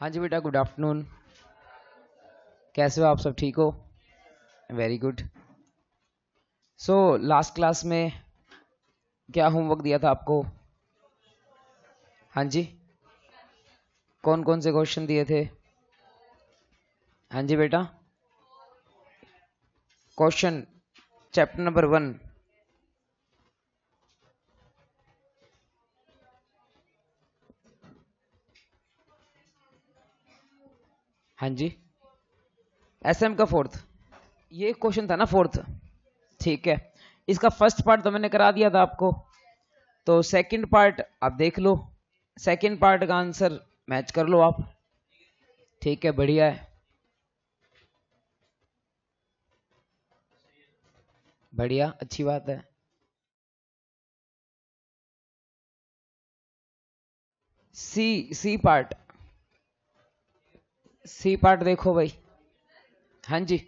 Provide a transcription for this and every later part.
हाँ जी बेटा, good afternoon. कैसे हो आप? सब ठीक हो? Very good. So last class में क्या होमवर्क दिया था आपको? हाँ जी, कौन कौन से क्वेश्चन दिए थे? हाँ जी बेटा, क्वेश्चन चैप्टर नंबर 1। हाँ जी, एसएम का फोर्थ, ये क्वेश्चन था ना फोर्थ। ठीक है, इसका फर्स्ट पार्ट तो मैंने करा दिया था आपको, तो सेकंड पार्ट आप देख लो। सेकंड पार्ट का आंसर मैच कर लो आप। ठीक है, बढ़िया है, बढ़िया, अच्छी बात है। सी पार्ट, सी पार्ट देखो भाई। हाँ जी,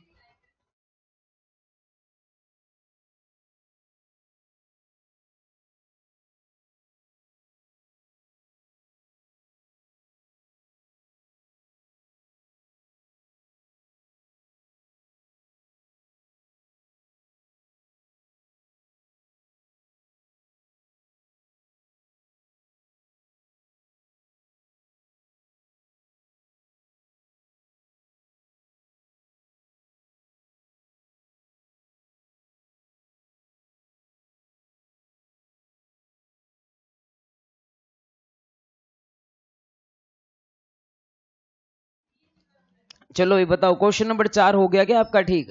चलो ये बताओ, क्वेश्चन नंबर 4 हो गया क्या आपका? ठीक,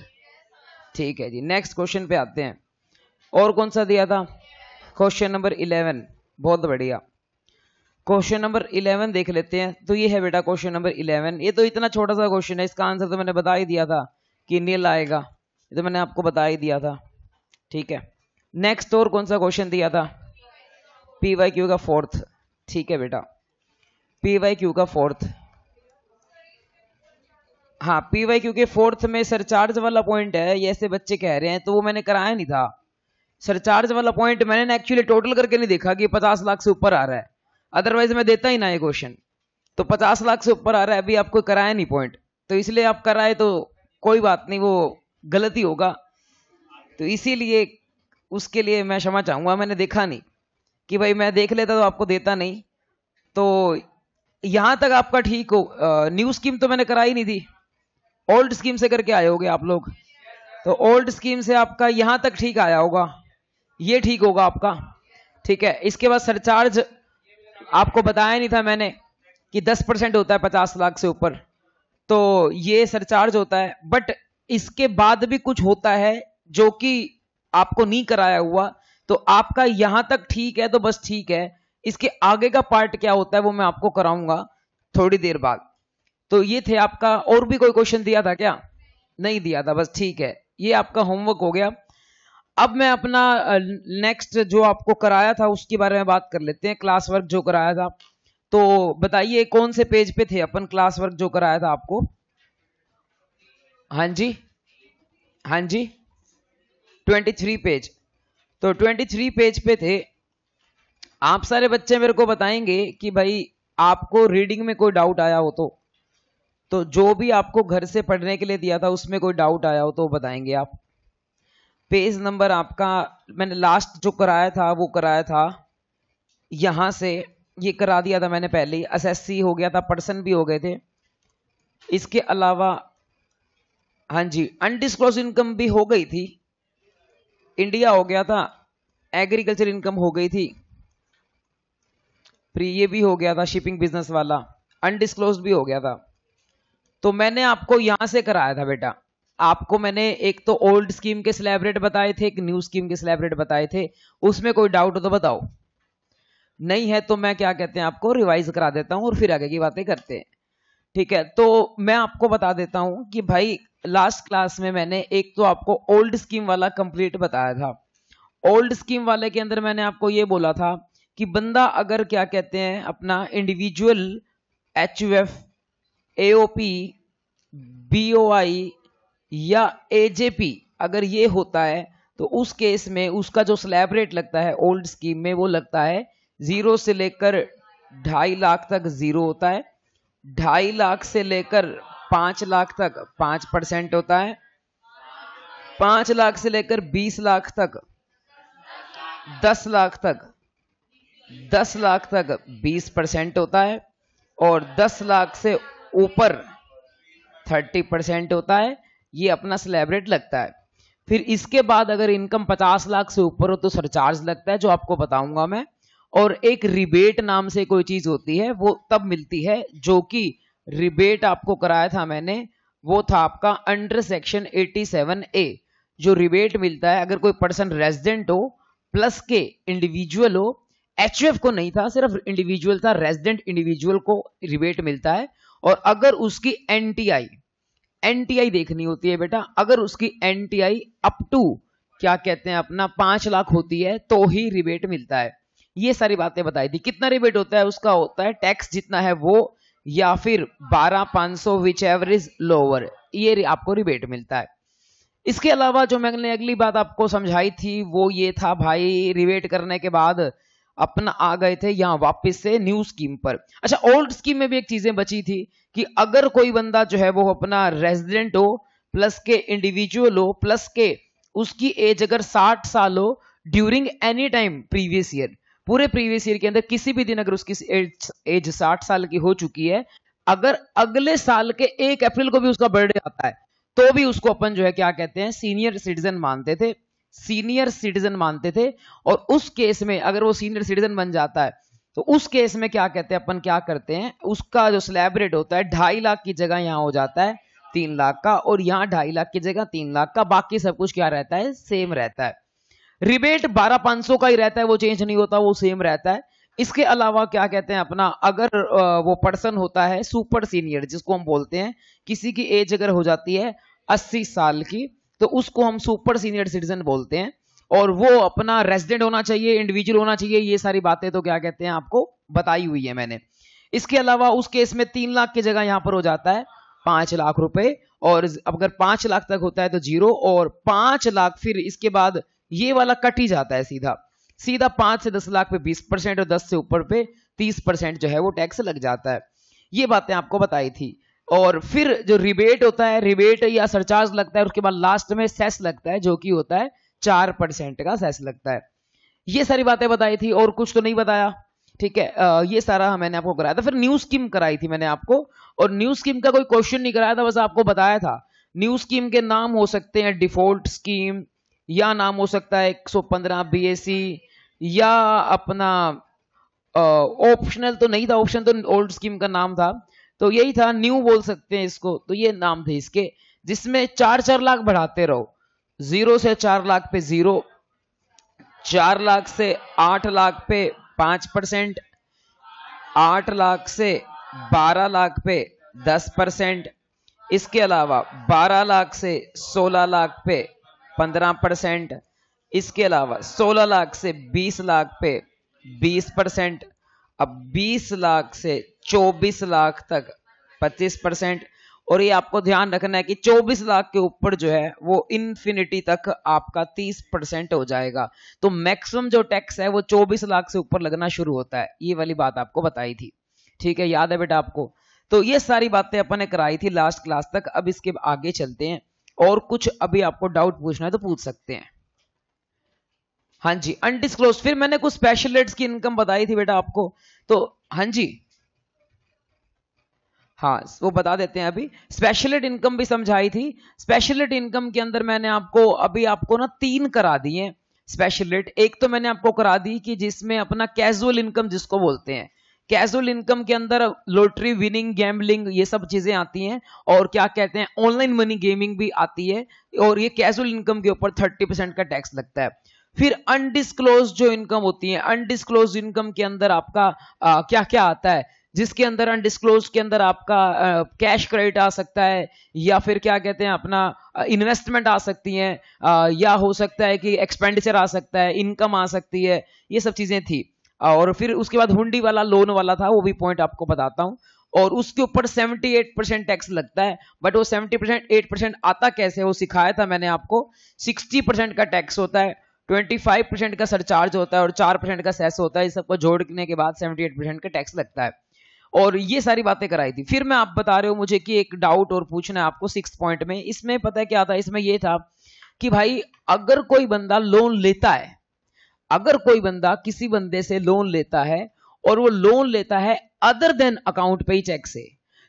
ठीक है जी। नेक्स्ट क्वेश्चन पे आते हैं। और कौन सा दिया था? Question number 11। बहुत बढ़िया, क्वेश्चन नंबर 11 देख लेते हैं। तो ये है बेटा क्वेश्चन नंबर 11। ये तो इतना छोटा सा क्वेश्चन है, इसका आंसर तो मैंने बता ही दिया था कि नील आएगा, ये तो मैंने आपको बता ही दिया था। ठीक है, नेक्स्ट और कौन सा क्वेश्चन दिया था? पी वाई क्यू का फोर्थ। ठीक है बेटा, पी वाई क्यू का फोर्थ। हाँ, पी वाई क्यू के फोर्थ में सरचार्ज वाला पॉइंट है, ये ऐसे बच्चे कह रहे हैं, तो वो मैंने कराया नहीं था। सरचार्ज वाला पॉइंट मैंने एक्चुअली टोटल करके नहीं देखा कि 50 लाख से ऊपर आ रहा है, अदरवाइज मैं देता ही ना ये क्वेश्चन। तो 50 लाख से ऊपर आ रहा है, अभी आपको कराया नहीं पॉइंट, तो इसलिए आप कराए तो कोई बात नहीं, वो गलती होगा, तो इसीलिए उसके लिए मैं क्षमा चाहूंगा। मैंने देखा नहीं कि भाई, मैं देख लेता तो आपको देता नहीं। तो यहां तक आपका ठीक हो। न्यू स्कीम तो मैंने कराई नहीं थी, ओल्ड स्कीम से करके आए होगे आप लोग, तो ओल्ड स्कीम से आपका यहां तक ठीक आया होगा, ये ठीक होगा आपका। ठीक है, इसके बाद सरचार्ज आपको बताया नहीं था मैंने कि 10% होता है 50 लाख से ऊपर, तो ये सरचार्ज होता है। बट इसके बाद भी कुछ होता है जो कि आपको नहीं कराया हुआ, तो आपका यहां तक ठीक है तो बस ठीक है। इसके आगे का पार्ट क्या होता है वो मैं आपको कराऊंगा थोड़ी देर बाद। तो ये थे आपका। और भी कोई क्वेश्चन दिया था क्या? नहीं दिया था, बस ठीक है, ये आपका होमवर्क हो गया। अब मैं अपना नेक्स्ट जो आपको कराया था उसके बारे में बात कर लेते हैं, क्लास वर्क जो कराया था। तो बताइए कौन से पेज पे थे अपन? क्लास वर्क जो कराया था आपको। हाँ जी, हाँ जी, 23 पेज। तो 23 पेज पे थे। आप सारे बच्चे मेरे को बताएंगे कि भाई आपको रीडिंग में कोई डाउट आया हो तो जो भी आपको घर से पढ़ने के लिए दिया था उसमें कोई डाउट आया हो तो बताएंगे आप। पेज नंबर आपका मैंने लास्ट जो कराया था वो कराया था यहां से, ये करा दिया था मैंने पहले ही। एसएससी हो गया था, पर्सन भी हो गए थे, इसके अलावा हाँ जी, अनडिस्क्लोज इनकम भी हो गई थी, इंडिया हो गया था, एग्रीकल्चर इनकम हो गई थी, फिर ये भी हो गया था शिपिंग बिजनेस वाला, अनडिस्क्लोज भी हो गया था। तो मैंने आपको यहां से कराया था बेटा। आपको मैंने एक तो ओल्ड स्कीम के स्लैब रेट बताए थे, एक न्यू स्कीम के स्लैब रेट बताए थे, उसमें कोई डाउट हो तो बताओ, नहीं है तो मैं क्या कहते हैं आपको रिवाइज करा देता हूं और फिर आगे की बातें करते हैं। ठीक है, तो मैं आपको बता देता हूं कि भाई लास्ट क्लास में मैंने एक तो आपको ओल्ड स्कीम वाला कंप्लीट बताया था। ओल्ड स्कीम वाले के अंदर मैंने आपको ये बोला था कि बंदा अगर क्या कहते हैं अपना इंडिविजुअल एचयूएफ, एओपी, बीओआई या एजेपी अगर ये होता है तो उस केस में उसका जो स्लैब रेट लगता है ओल्ड स्कीम में वो लगता है 0 से लेकर 2.5 लाख तक 0 होता है, 2.5 लाख से लेकर 5 लाख तक 5% होता है, 5 लाख से लेकर 20 लाख तक 10 लाख तक 20% होता है, और 10 लाख से ऊपर 30% होता है। ये अपना स्लैब रेट लगता है। फिर इसके बाद अगर इनकम 50 लाख से ऊपर हो तो सरचार्ज लगता है, जो आपको बताऊंगा मैं। और एक रिबेट नाम से कोई चीज होती है, वो तब मिलती है, जो कि रिबेट आपको कराया था मैंने, वो था आपका अंडर सेक्शन 87A। जो रिबेट मिलता है अगर कोई पर्सन रेजिडेंट हो प्लस के इंडिविजुअल हो, एचयूएफ को नहीं था, सिर्फ इंडिविजुअल था, रेजिडेंट इंडिविजुअल को रिबेट मिलता है। और अगर उसकी एनटीआई देखनी होती है बेटा, अगर उसकी एनटीआई अप टू क्या कहते हैं अपना 5 लाख होती है तो ही रिबेट मिलता है। ये सारी बातें बताई थी। कितना रिबेट होता है, उसका होता है टैक्स जितना है वो, या फिर 12,500 विच एवर इज लोअर, ये आपको रिबेट मिलता है। इसके अलावा जो मैंने अगली बात आपको समझाई थी वो ये था भाई, रिबेट करने के बाद अपना आ गए थे यहाँ वापस से न्यू स्कीम पर। अच्छा, ओल्ड स्कीम में भी एक चीजें बची थी कि अगर कोई बंदा जो है वो अपना रेजिडेंट हो प्लस के इंडिविजुअल हो प्लस के उसकी एज अगर 60 साल हो during any time previous year, पूरे प्रीवियस ईयर के अंदर किसी भी दिन अगर उसकी एज 60 साल की हो चुकी है, अगर अगले साल के 1 अप्रैल को भी उसका बर्थडे आता है तो भी उसको अपन जो है क्या कहते हैं, सीनियर सिटीजन मानते थे, सीनियर सिटीजन मानते थे। और उस केस में अगर वो सीनियर सिटीजन बन जाता है तो उस केस में क्या कहते हैं अपन, क्या करते हैं, उसका जो स्लैब रेट होता है 2.5 लाख की जगह यहाँ हो जाता है 3 लाख का, और यहाँ 2.5 लाख की जगह 3 लाख का। बाकी सब कुछ क्या रहता है, सेम रहता है। रिबेट 12,500 का ही रहता है, वो चेंज नहीं होता, वो सेम रहता है। इसके अलावा क्या कहते हैं अपना, अगर वो पर्सन होता है सुपर सीनियर, जिसको हम बोलते हैं, किसी की एज अगर हो जाती है 80 साल की तो उसको हम सुपर सीनियर सिटीजन बोलते हैं, और वो अपना रेजिडेंट होना चाहिए, इंडिविजुअल होना चाहिए। ये सारी बातें तो क्या कहते हैं आपको बताई हुई है मैंने। इसके अलावा उस केस में 3 लाख की जगह यहां पर हो जाता है 5 लाख रुपए, और अगर 5 लाख तक होता है तो 0, और 5 लाख फिर इसके बाद ये वाला कट ही जाता है सीधा सीधा। 5 से 10 लाख पे 20% और 10 से ऊपर पे 30% जो है वो टैक्स लग जाता है। ये बातें आपको बताई थी। और फिर जो रिबेट होता है, रिबेट या सरचार्ज लगता है, उसके बाद लास्ट में सेस लगता है, जो कि होता है 4% का सेस लगता है। ये सारी बातें बताई थी, और कुछ तो नहीं बताया, ठीक है। ये सारा मैंने आपको कराया था। फिर न्यू स्कीम कराई थी मैंने आपको, और न्यू स्कीम का कोई क्वेश्चन नहीं कराया था, बस आपको बताया था। न्यू स्कीम के नाम हो सकते हैं डिफॉल्ट स्कीम, या नाम हो सकता है 115 बीएससी, या अपना ऑप्शनल तो नहीं था, ऑप्शन तो ओल्ड स्कीम का नाम था, तो यही था, न्यू बोल सकते हैं इसको। तो ये नाम थे इसके, जिसमें 4-4 लाख बढ़ाते रहो, 0 से 4 लाख पे 0, 4 लाख से 8 लाख पे 5%, 8 लाख से 12 लाख पे 10%, इसके अलावा 12 लाख से 16 लाख पे 15%, इसके अलावा 16 लाख से 20 लाख पे 20%, अब 20 लाख से 24 लाख तक 25%। और ये आपको ध्यान रखना है कि 24 लाख के ऊपर जो है वो इन्फिनिटी तक आपका 30% हो जाएगा। तो मैक्सिमम जो टैक्स है वो 24 लाख से ऊपर लगना शुरू होता है। ये वाली बात आपको बताई थी, ठीक है, याद है बेटा आपको। तो ये सारी बातें अपन ने कराई थी लास्ट क्लास तक। अब इसके आगे चलते हैं, और कुछ अभी आपको डाउट पूछना है तो पूछ सकते हैं। हाँ जी, अनडिस्क्लोज। फिर मैंने कुछ स्पेशल रेट्स की इनकम बताई थी बेटा आपको, तो हाँ जी, हाँ वो बता देते हैं। अभी स्पेशल रेट इनकम भी समझाई थी। स्पेशल रेट इनकम के अंदर मैंने आपको अभी आपको ना 3 करा दिए स्पेशल रेट। एक तो मैंने आपको करा दी कि जिसमें अपना कैजुअल इनकम जिसको बोलते हैं, कैजुअल इनकम के अंदर लॉटरी विनिंग, गैम्बलिंग, ये सब चीजें आती हैं, और क्या कहते हैं ऑनलाइन मनी गेमिंग भी आती है, और ये कैजुअल इनकम के ऊपर 30% का टैक्स लगता है। फिर अनडिस्क्लोज जो इनकम होती है, अनडिस्क्लोज इनकम के अंदर आपका क्या क्या आता है, जिसके अंदर अनडिस्क्लोज के अंदर आपका कैश क्रेडिट आ सकता है, या फिर क्या कहते हैं अपना इन्वेस्टमेंट आ सकती है, या हो सकता है कि एक्सपेंडिचर आ सकता है, इनकम आ सकती है, ये सब चीजें थी। और फिर उसके बाद हुंडी वाला, लोन वाला था, वो भी पॉइंट आपको बताता हूं। और उसके ऊपर 78% टैक्स लगता है, बट वो 78% आता कैसे, वो सिखाया था मैंने आपको। 60% का टैक्स होता है, 25% का सरचार्ज होता है, और 4% का सेस होता है। इस सबको जोड़ने के बाद 78% का टैक्स लगता है। और ये सारी बातें कराई थी। फिर मैं आप बता रहे हो मुझे कि एक डाउट और पूछना है आपको 6 पॉइंट में। इसमें पता है क्या था, इसमें ये था कि भाई अगर कोई बंदा लोन लेता है, अगर कोई बंदा किसी बंदे से लोन लेता है और वो लोन लेता है अदर देन अकाउंट पे चेक से,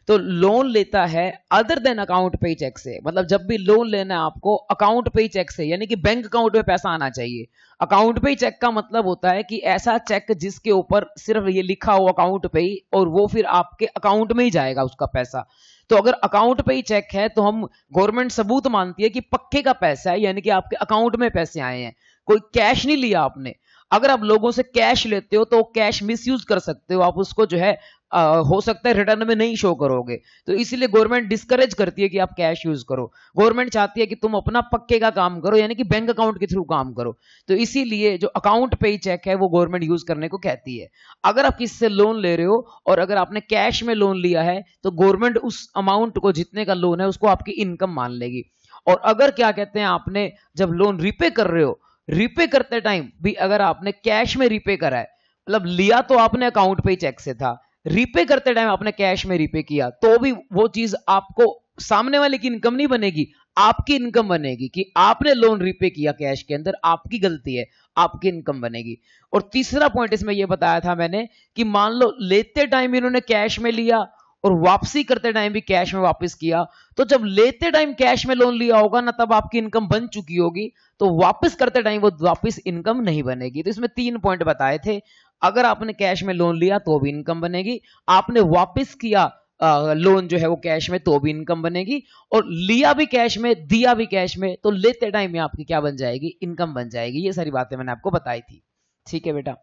तो लोन लेता है अदर देन अकाउंट पे चेक से, मतलब जब भी लोन लेना है आपको अकाउंट पे चेक से, यानी कि बैंक अकाउंट में पैसा आना चाहिए। अकाउंट पे चेक का मतलब होता है कि ऐसा चेक जिसके ऊपर सिर्फ ये लिखा हो अकाउंट पे ही, और वो फिर आपके अकाउंट में ही जाएगा उसका पैसा। तो अगर अकाउंट पे ही चेक है तो हम गवर्नमेंट सबूत मानती है कि पक्के का पैसा है, यानी कि आपके अकाउंट में पैसे आए हैं, कोई कैश नहीं लिया आपने। अगर आप लोगों से कैश लेते हो तो कैश मिसयूज कर सकते हो, आप उसको जो है हो सकता है रिटर्न में नहीं शो करोगे। तो इसीलिए गवर्नमेंट डिस्करेज करती है कि आप कैश यूज करो। गवर्नमेंट चाहती है कि तुम अपना पक्के का काम करो, यानी कि बैंक अकाउंट के थ्रू काम करो। तो इसीलिए जो अकाउंट पे ही चेक है वो गवर्नमेंट यूज करने को कहती है। अगर आप किसी से लोन ले रहे हो और अगर आपने कैश में लोन लिया है तो गवर्नमेंट उस अमाउंट को, जितने का लोन है, उसको आपकी इनकम मान लेगी। और अगर क्या कहते हैं, आपने जब लोन रिपे कर रहे हो, रिपे करते टाइम भी अगर आपने कैश में रिपे करा है, मतलब लिया तो आपने अकाउंट पे ही चेक से था, रिपे करते टाइम आपने कैश में रिपे किया, तो भी वो चीज आपको सामने वाले की इनकम नहीं बनेगी, आपकी इनकम बनेगी कि आपने लोन रिपे किया कैश के अंदर, आपकी गलती है, आपकी इनकम बनेगी। और तीसरा पॉइंट इसमें यह बताया था मैंने कि मान लो लेते टाइम इन्होंने कैश में लिया और वापसी करते टाइम भी कैश में वापस किया, तो जब लेते टाइम कैश में लोन लिया होगा ना, तब आपकी इनकम बन चुकी होगी, तो वापस करते टाइम वो वापस इनकम नहीं बनेगी। तो इसमें 3 पॉइंट बताए थे। अगर आपने कैश में लोन लिया तो भी इनकम बनेगी, आपने वापस किया लोन जो है वो कैश में तो भी इनकम बनेगी, और लिया भी कैश में दिया भी कैश में, तो लेते टाइम में आपकी क्या बन जाएगी, इनकम बन जाएगी। ये सारी बातें मैंने आपको बताई थी। ठीक है बेटा,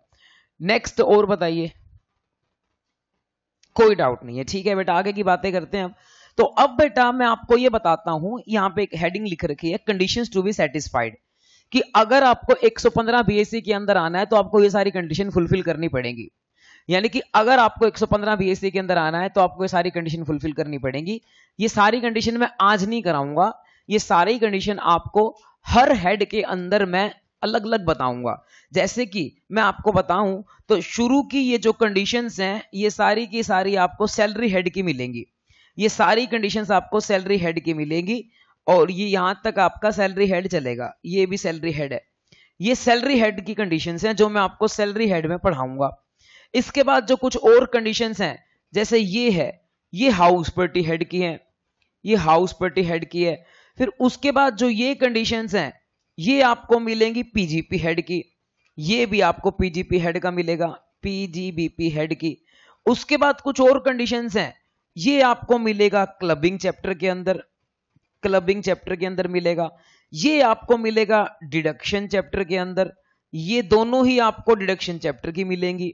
नेक्स्ट और बताइए। कोई डाउट नहीं है, ठीक है बेटा, आगे की बातें करते हैं अब। तो अब बेटा मैं आपको ये बताता हूं, यहां पे एक हेडिंग लिख रखी है कंडीशंस टू बी सेटिस्फाइड, कि अगर आपको 115 बीएससी के अंदर आना है तो आपको ये सारी कंडीशन फुलफिल करनी पड़ेगी। यानी कि अगर आपको 115 बीएससी के अंदर आना है तो आपको ये सारी कंडीशन फुलफिल करनी पड़ेगी। ये सारी कंडीशन मैं आज नहीं कराऊंगा, ये सारी कंडीशन आपको हर हेड के अंदर मैं अलग अलग बताऊंगा। जैसे कि मैं आपको बताऊं तो शुरू की ये जो कंडीशंस हैं ये सारी की सारी आपको सैलरी हेड की मिलेंगी। ये सारी कंडीशंस आपको सैलरी हेड की मिलेंगी, और ये यहां तक आपका सैलरी हेड चलेगा, ये भी सैलरी हेड है। ये सैलरी हेड की कंडीशंस हैं जो मैं आपको सैलरी हेड में पढ़ाऊंगा। इसके बाद जो कुछ और कंडीशंस हैं, जैसे ये है, ये हाउस पार्टी हेड की है, ये हाउस पार्टी हेड की है। फिर उसके बाद जो ये कंडीशंस हैं ये आपको मिलेंगी पीजीपी हेड की, ये भी आपको पीजीपी हेड का मिलेगा, पीजीबीपी हेड की। उसके बाद कुछ और कंडीशंस हैं, ये आपको मिलेगा क्लबिंग चैप्टर के अंदर, क्लबिंग चैप्टर के अंदर मिलेगा। ये आपको मिलेगा डिडक्शन चैप्टर के अंदर, ये दोनों ही आपको डिडक्शन चैप्टर की मिलेंगी,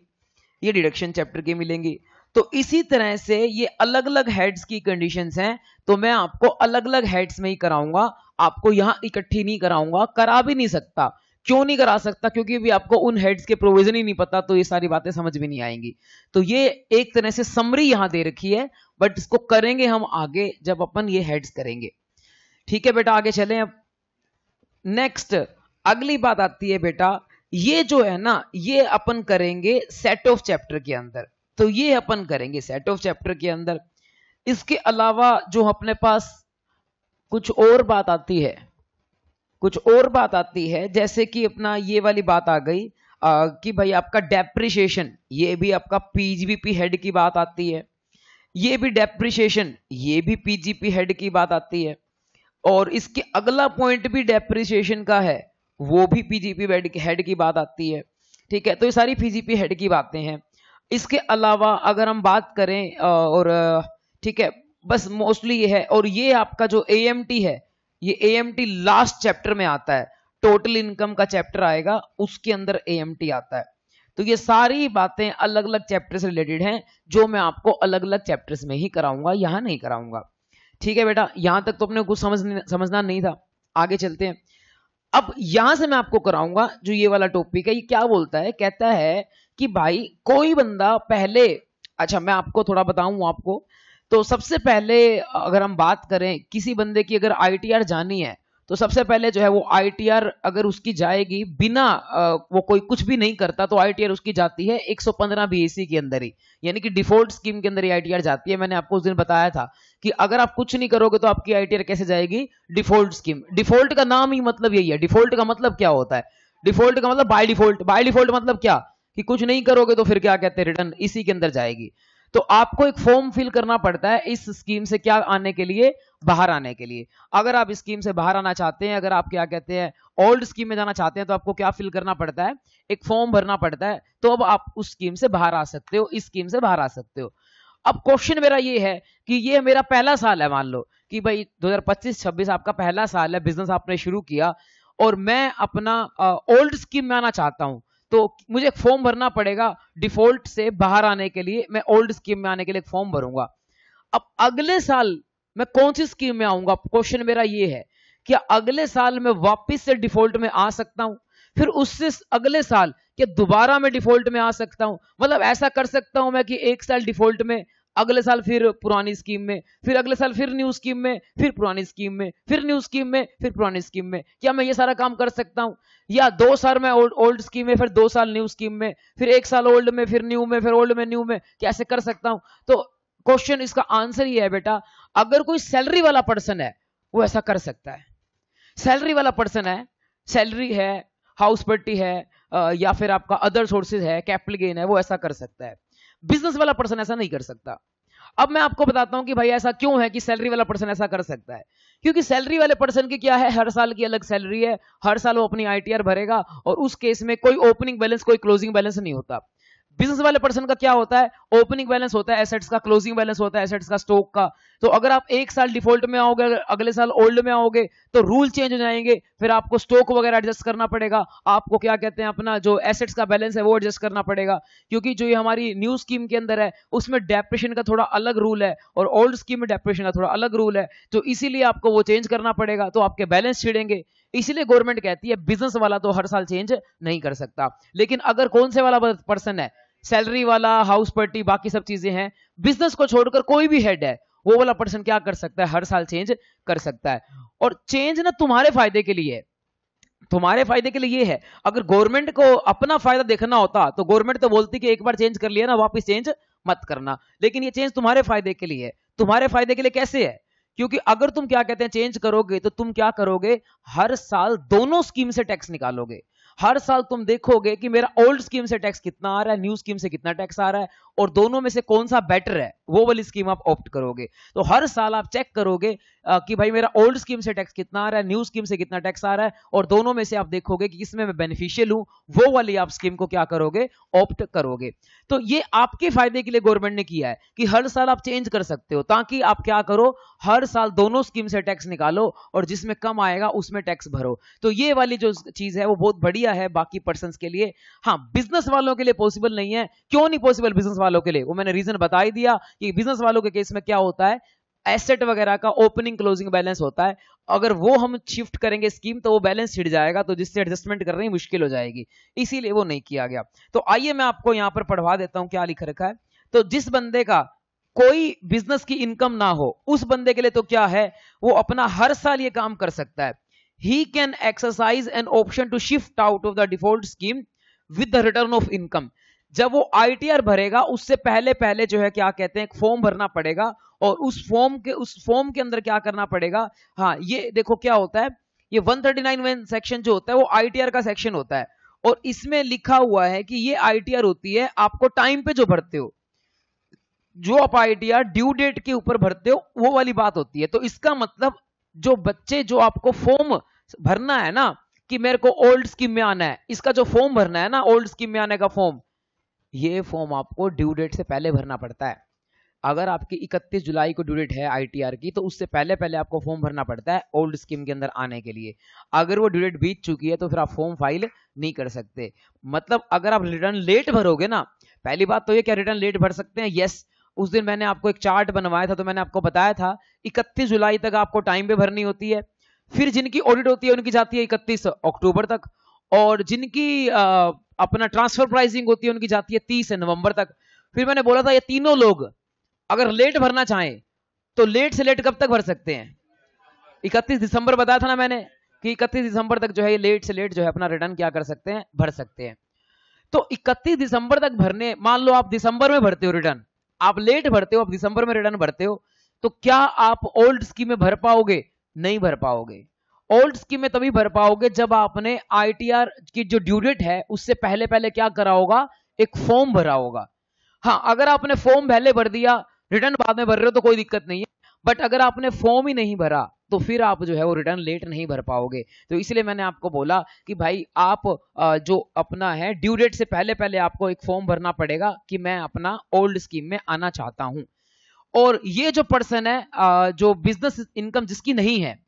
ये डिडक्शन चैप्टर की मिलेंगी। तो इसी तरह से ये अलग अलग हेड्स की कंडीशंस हैं, तो मैं आपको अलग अलग हेड्स में ही कराऊंगा, आपको यहां इकट्ठी नहीं कराऊंगा, करा भी नहीं सकता। क्यों नहीं करा सकता, क्योंकि भी आपको उन हेड्स के प्रोविजन ही नहीं पता, तो ये सारी बातें समझ भी नहीं आएंगी। तो ये एक तरह से समरी यहां दे रखी है, बट इसको करेंगे हम आगे जब अपन ये हेड्स करेंगे। ठीक है बेटा, आगे चलें। अब नेक्स्ट अगली बात आती है बेटा, ये जो है ना ये अपन करेंगे सेट ऑफ चैप्टर के अंदर, तो ये अपन करेंगे सेट ऑफ चैप्टर के अंदर। इसके अलावा जो अपने पास कुछ और बात आती है, कुछ और बात आती है, जैसे कि अपना ये वाली बात आ गई कि भाई आपका डेप्रिसिएशन, ये भी आपका पीजीबीपी हेड की बात आती है, ये भी डेप्रिसिएशन, ये भी पीजीपी हेड की बात आती है। और इसके अगला पॉइंट भी डेप्रिसिएशन का है, वो भी पीजीपी हेड की बात आती है। ठीक है, तो ये सारी पीजीपी हेड की बातें हैं। इसके अलावा अगर हम बात करें और ठीक है, बस मोस्टली ये है। और ये आपका जो एएमटी है, ये एएमटी लास्ट चैप्टर में आता है, टोटल इनकम का चैप्टर आएगा, उसके अंदर एएमटी आता है। तो ये सारी बातें अलग अलग चैप्टर से रिलेटेड हैं, जो मैं आपको अलग अलग चैप्टर्स में ही कराऊंगा, यहां नहीं कराऊंगा। ठीक है बेटा, यहां तक तो अपने कुछ समझना नहीं था। आगे चलते हैं। अब यहां से मैं आपको कराऊंगा जो ये वाला टॉपिक है, ये क्या बोलता है, कहता है कि भाई कोई बंदा पहले, अच्छा मैं आपको थोड़ा बताऊं आपको, तो सबसे पहले अगर हम बात करें किसी बंदे की अगर आईटीआर जानी है तो सबसे पहले जो है वो आईटीआर अगर उसकी जाएगी बिना वो कोई कुछ भी नहीं करता, तो आईटीआर उसकी जाती है 115 बीएसई के अंदर ही, यानी कि डिफॉल्ट स्कीम के अंदर ही आईटीआर जाती है। मैंने आपको उस दिन बताया था कि अगर आप कुछ नहीं करोगे तो आपकी आईटीआर कैसे जाएगी, डिफॉल्ट स्कीम। डिफॉल्ट का नाम ही मतलब यही है। डिफॉल्ट का मतलब क्या होता है, डिफॉल्ट का मतलब बाय डिफॉल्ट। बाय डिफॉल्ट मतलब क्या, कि कुछ नहीं करोगे तो फिर क्या कहते हैं, रिटर्न इसी के अंदर जाएगी। तो आपको एक फॉर्म फिल करना पड़ता है इस स्कीम से क्या आने के लिए, बाहर आने के लिए। अगर आप इस स्कीम से बाहर आना चाहते हैं, अगर आप क्या कहते हैं ओल्ड स्कीम में जाना चाहते हैं, तो आपको क्या फिल करना पड़ता है, एक फॉर्म भरना पड़ता है। तो अब आप उस स्कीम से बाहर आ सकते हो, इस स्कीम से बाहर आ सकते हो। अब क्वेश्चन मेरा ये है कि ये मेरा पहला साल है, मान लो कि भाई 2025-26 आपका पहला साल है, बिजनेस आपने शुरू किया और मैं अपना ओल्ड स्कीम में आना चाहता हूं, तो मुझे एक फॉर्म भरना पड़ेगा डिफॉल्ट से बाहर आने के लिए। मैं ओल्ड स्कीम में आने के लिए एक फॉर्म भरूंगा। अब अगले साल मैं कौन सी स्कीम में आऊंगा, क्वेश्चन मेरा ये है कि अगले साल मैं वापस से डिफॉल्ट में आ सकता हूं, फिर उससे अगले साल क्या दोबारा मैं डिफॉल्ट में आ सकता हूं। मतलब ऐसा कर सकता हूं मैं कि एक साल डिफॉल्ट में, अगले साल फिर पुरानी स्कीम में, फिर अगले साल फिर न्यू स्कीम में, फिर पुरानी स्कीम में, फिर न्यू स्कीम में, फिर पुरानी स्कीम में। क्या मैं ये सारा काम कर सकता हूं, या 2 साल में ओल्ड स्कीम में, फिर 2 साल न्यू स्कीम में, फिर 1 साल ओल्ड में, फिर न्यू में, फिर ओल्ड में न्यू में, कैसे कर सकता हूं। तो क्वेश्चन इसका आंसर ये है बेटा, अगर कोई सैलरी वाला पर्सन है वो ऐसा कर सकता है। सैलरी वाला पर्सन है, सैलरी है, हाउस पट्टी है, या फिर आपका अदर सोर्सेज है, कैपिटल गेन है, वो ऐसा कर सकता है। बिजनेस वाला पर्सन ऐसा नहीं कर सकता। अब मैं आपको बताता हूं कि भाई ऐसा क्यों है कि सैलरी वाला पर्सन ऐसा कर सकता है। क्योंकि सैलरी वाले पर्सन की क्या है, हर साल की अलग सैलरी है, हर साल वो अपनी आईटीआर भरेगा और उस केस में कोई ओपनिंग बैलेंस कोई क्लोजिंग बैलेंस नहीं होता। बिजनेस वाले पर्सन का क्या होता है, ओपनिंग बैलेंस होता है एसेट्स का, क्लोजिंग बैलेंस होता है एसेट्स का, स्टॉक का। तो अगर आप एक साल डिफॉल्ट में आओगे, अगले साल ओल्ड में आओगे, तो रूल चेंज हो जाएंगे, फिर आपको स्टॉक वगैरह एडजस्ट करना पड़ेगा, आपको क्या कहते हैं अपना जो एसेट्स का बैलेंस है वो एडजस्ट करना पड़ेगा। क्योंकि जो ये हमारी न्यू स्कीम के अंदर है उसमें डेप्रेशन का थोड़ा अलग रूल है और ओल्ड स्कीम में डेप्रेशन का थोड़ा अलग रूल है, तो इसीलिए आपको वो चेंज करना पड़ेगा, तो आपके बैलेंस छिड़ेंगे। इसीलिए गवर्नमेंट कहती है बिजनेस वाला तो हर साल चेंज नहीं कर सकता। लेकिन अगर कौन से वाला पर्सन है, सैलरी वाला, हाउस पार्टी, बाकी सब चीजें हैं, बिजनेस को छोड़कर कोई भी हेड है, वो वाला पर्सन क्या कर सकता है, हर साल चेंज कर सकता है। और चेंज ना तुम्हारे फायदे के लिए है, तुम्हारे फायदे के लिए ये है। अगर गवर्नमेंट को अपना फायदा देखना होता तो गवर्नमेंट तो बोलती कि एक बार चेंज कर लिया ना, वापस चेंज मत करना। लेकिन ये चेंज तुम्हारे फायदे के लिए है। तुम्हारे फायदे के लिए कैसे है, क्योंकि अगर तुम क्या कहते हैं चेंज करोगे तो तुम क्या करोगे, हर साल दोनों स्कीम से टैक्स निकालोगे। हर साल तुम देखोगे कि मेरा ओल्ड स्कीम से टैक्स कितना आ रहा है, न्यू स्कीम से कितना टैक्स आ रहा है, और दोनों में से कौन सा बेटर है, वो वाली स्कीम आप ऑप्ट करोगे। तो हर साल आप चेक करोगे कि भाई मेरा ओल्ड स्कीम से टैक्स कितना आ रहा है, न्यू स्कीम से कितना टैक्स आ रहा है, और दोनों में से आप देखोगे कि किसमें मैं बेनिफिशियल हूं, वो वाली आप स्कीम को क्या करोगे, ऑप्ट करोगे। तो ये आपके फायदे के लिए गवर्नमेंट ने किया है कि हर साल आप चेंज कर सकते हो, ताकि आप क्या करो, हर साल दोनों स्कीम से टैक्स निकालो और जिसमें कम आएगा उसमें टैक्स भरो। तो ये वाली जो चीज है वो बहुत बढ़िया है बाकी पर्संस के लिए। हाँ, बिजनेस वालों के लिए पॉसिबल नहीं है। क्यों नहीं पॉसिबल बिजनेस वालों के लिए, वो मैंने रीजन बता ही दिया कि बिजनेस वालों के केस में क्या होता है, एसेट वगैरह का ओपनिंग क्लोजिंग बैलेंस होता है। अगर वो हम शिफ्ट करेंगे स्कीम तो वो बैलेंस छिड़ जाएगा, तो जिससे एडजस्टमेंट करनी मुश्किल हो जाएगी, इसीलिए वो नहीं किया गया। तो आइए मैं आपको यहां पर पढ़वा देता हूं क्या लिख रखा है। तो जिस बंदे का कोई बिजनेस की इनकम ना हो, उस बंदे के लिए तो क्या है, वो अपना हर साल ये काम कर सकता है। He can exercise an option to shift out of the default scheme with the return of income. जब वो आईटीआर भरेगा उससे पहले पहले जो है क्या कहते हैं, एक फॉर्म भरना पड़ेगा, और उस फॉर्म के अंदर क्या करना पड़ेगा। हाँ, ये देखो क्या होता है, ये 139 सेक्शन जो होता है वो आईटीआर का सेक्शन होता है, और इसमें लिखा हुआ है कि ये आईटीआर होती है आपको टाइम पे जो भरते हो, जो आप आईटीआर ड्यू डेट के ऊपर भरते हो वो वाली बात होती है। तो इसका मतलब जो बच्चे जो आपको फॉर्म भरना है ना कि मेरे को ओल्ड स्कीम में आना है, इसका जो फॉर्म भरना है ना, ओल्ड स्कीम में आने का फॉर्म, ये फॉर्म आपको ड्यू डेट से पहले भरना पड़ता है। अगर आपकी 31 जुलाई को ड्यू डेट है आईटीआर की, तो उससे पहले पहले आपको फॉर्म भरना पड़ता है ओल्ड स्कीम के अंदर आने के लिए। अगर वो ड्यू डेट बीत चुकी है तो फिर आप फॉर्म फाइल नहीं कर सकते। मतलब अगर आप रिटर्न लेट भरोगे ना, पहली बात तो ये क्या रिटर्न लेट भर सकते हैं, यस। उस दिन मैंने आपको एक चार्ट बनवाया था, तो मैंने आपको बताया था 31 जुलाई तक आपको टाइम पे भरनी होती है। फिर जिनकी ऑडिट होती है उनकी जाती है 31 अक्टूबर तक, और जिनकी अपना ट्रांसफर प्राइसिंग होती है उनकी जाती है 30 नवंबर तक। फिर मैंने बोला था ये तीनों लोग अगर लेट भरना चाहें तो लेट से लेट कब तक भर सकते हैं, 31 दिसंबर बताया था ना मैंने। कि 31 दिसंबर तक जो है ये लेट से लेट जो है अपना रिटर्न क्या कर सकते हैं, भर सकते हैं। तो 31 दिसंबर तक भरने, मान लो आप दिसंबर में भरते हो रिटर्न, आप लेट भरते हो, आप दिसंबर में रिटर्न भरते हो, तो क्या आप ओल्ड स्कीम में भर पाओगे? नहीं भर पाओगे। ओल्ड स्कीम में तभी भर पाओगे जब आपने आईटीआर की जो ड्यू डेट है उससे पहले पहले क्या करा होगा, एक फॉर्म भरा होगा। हाँ, अगर आपने फॉर्म पहले भर दिया, रिटर्न बाद में भर रहे हो तो कोई दिक्कत नहीं है, बट अगर आपने फॉर्म ही नहीं भरा तो फिर आप जो है वो रिटर्न लेट नहीं भर पाओगे। तो इसलिए मैंने आपको बोला कि भाई आप जो अपना है ड्यू डेट से पहले पहले आपको एक फॉर्म भरना पड़ेगा कि मैं अपना ओल्ड स्कीम में आना चाहता हूं। और ये जो पर्सन है जो बिजनेस इनकम जिसकी नहीं है,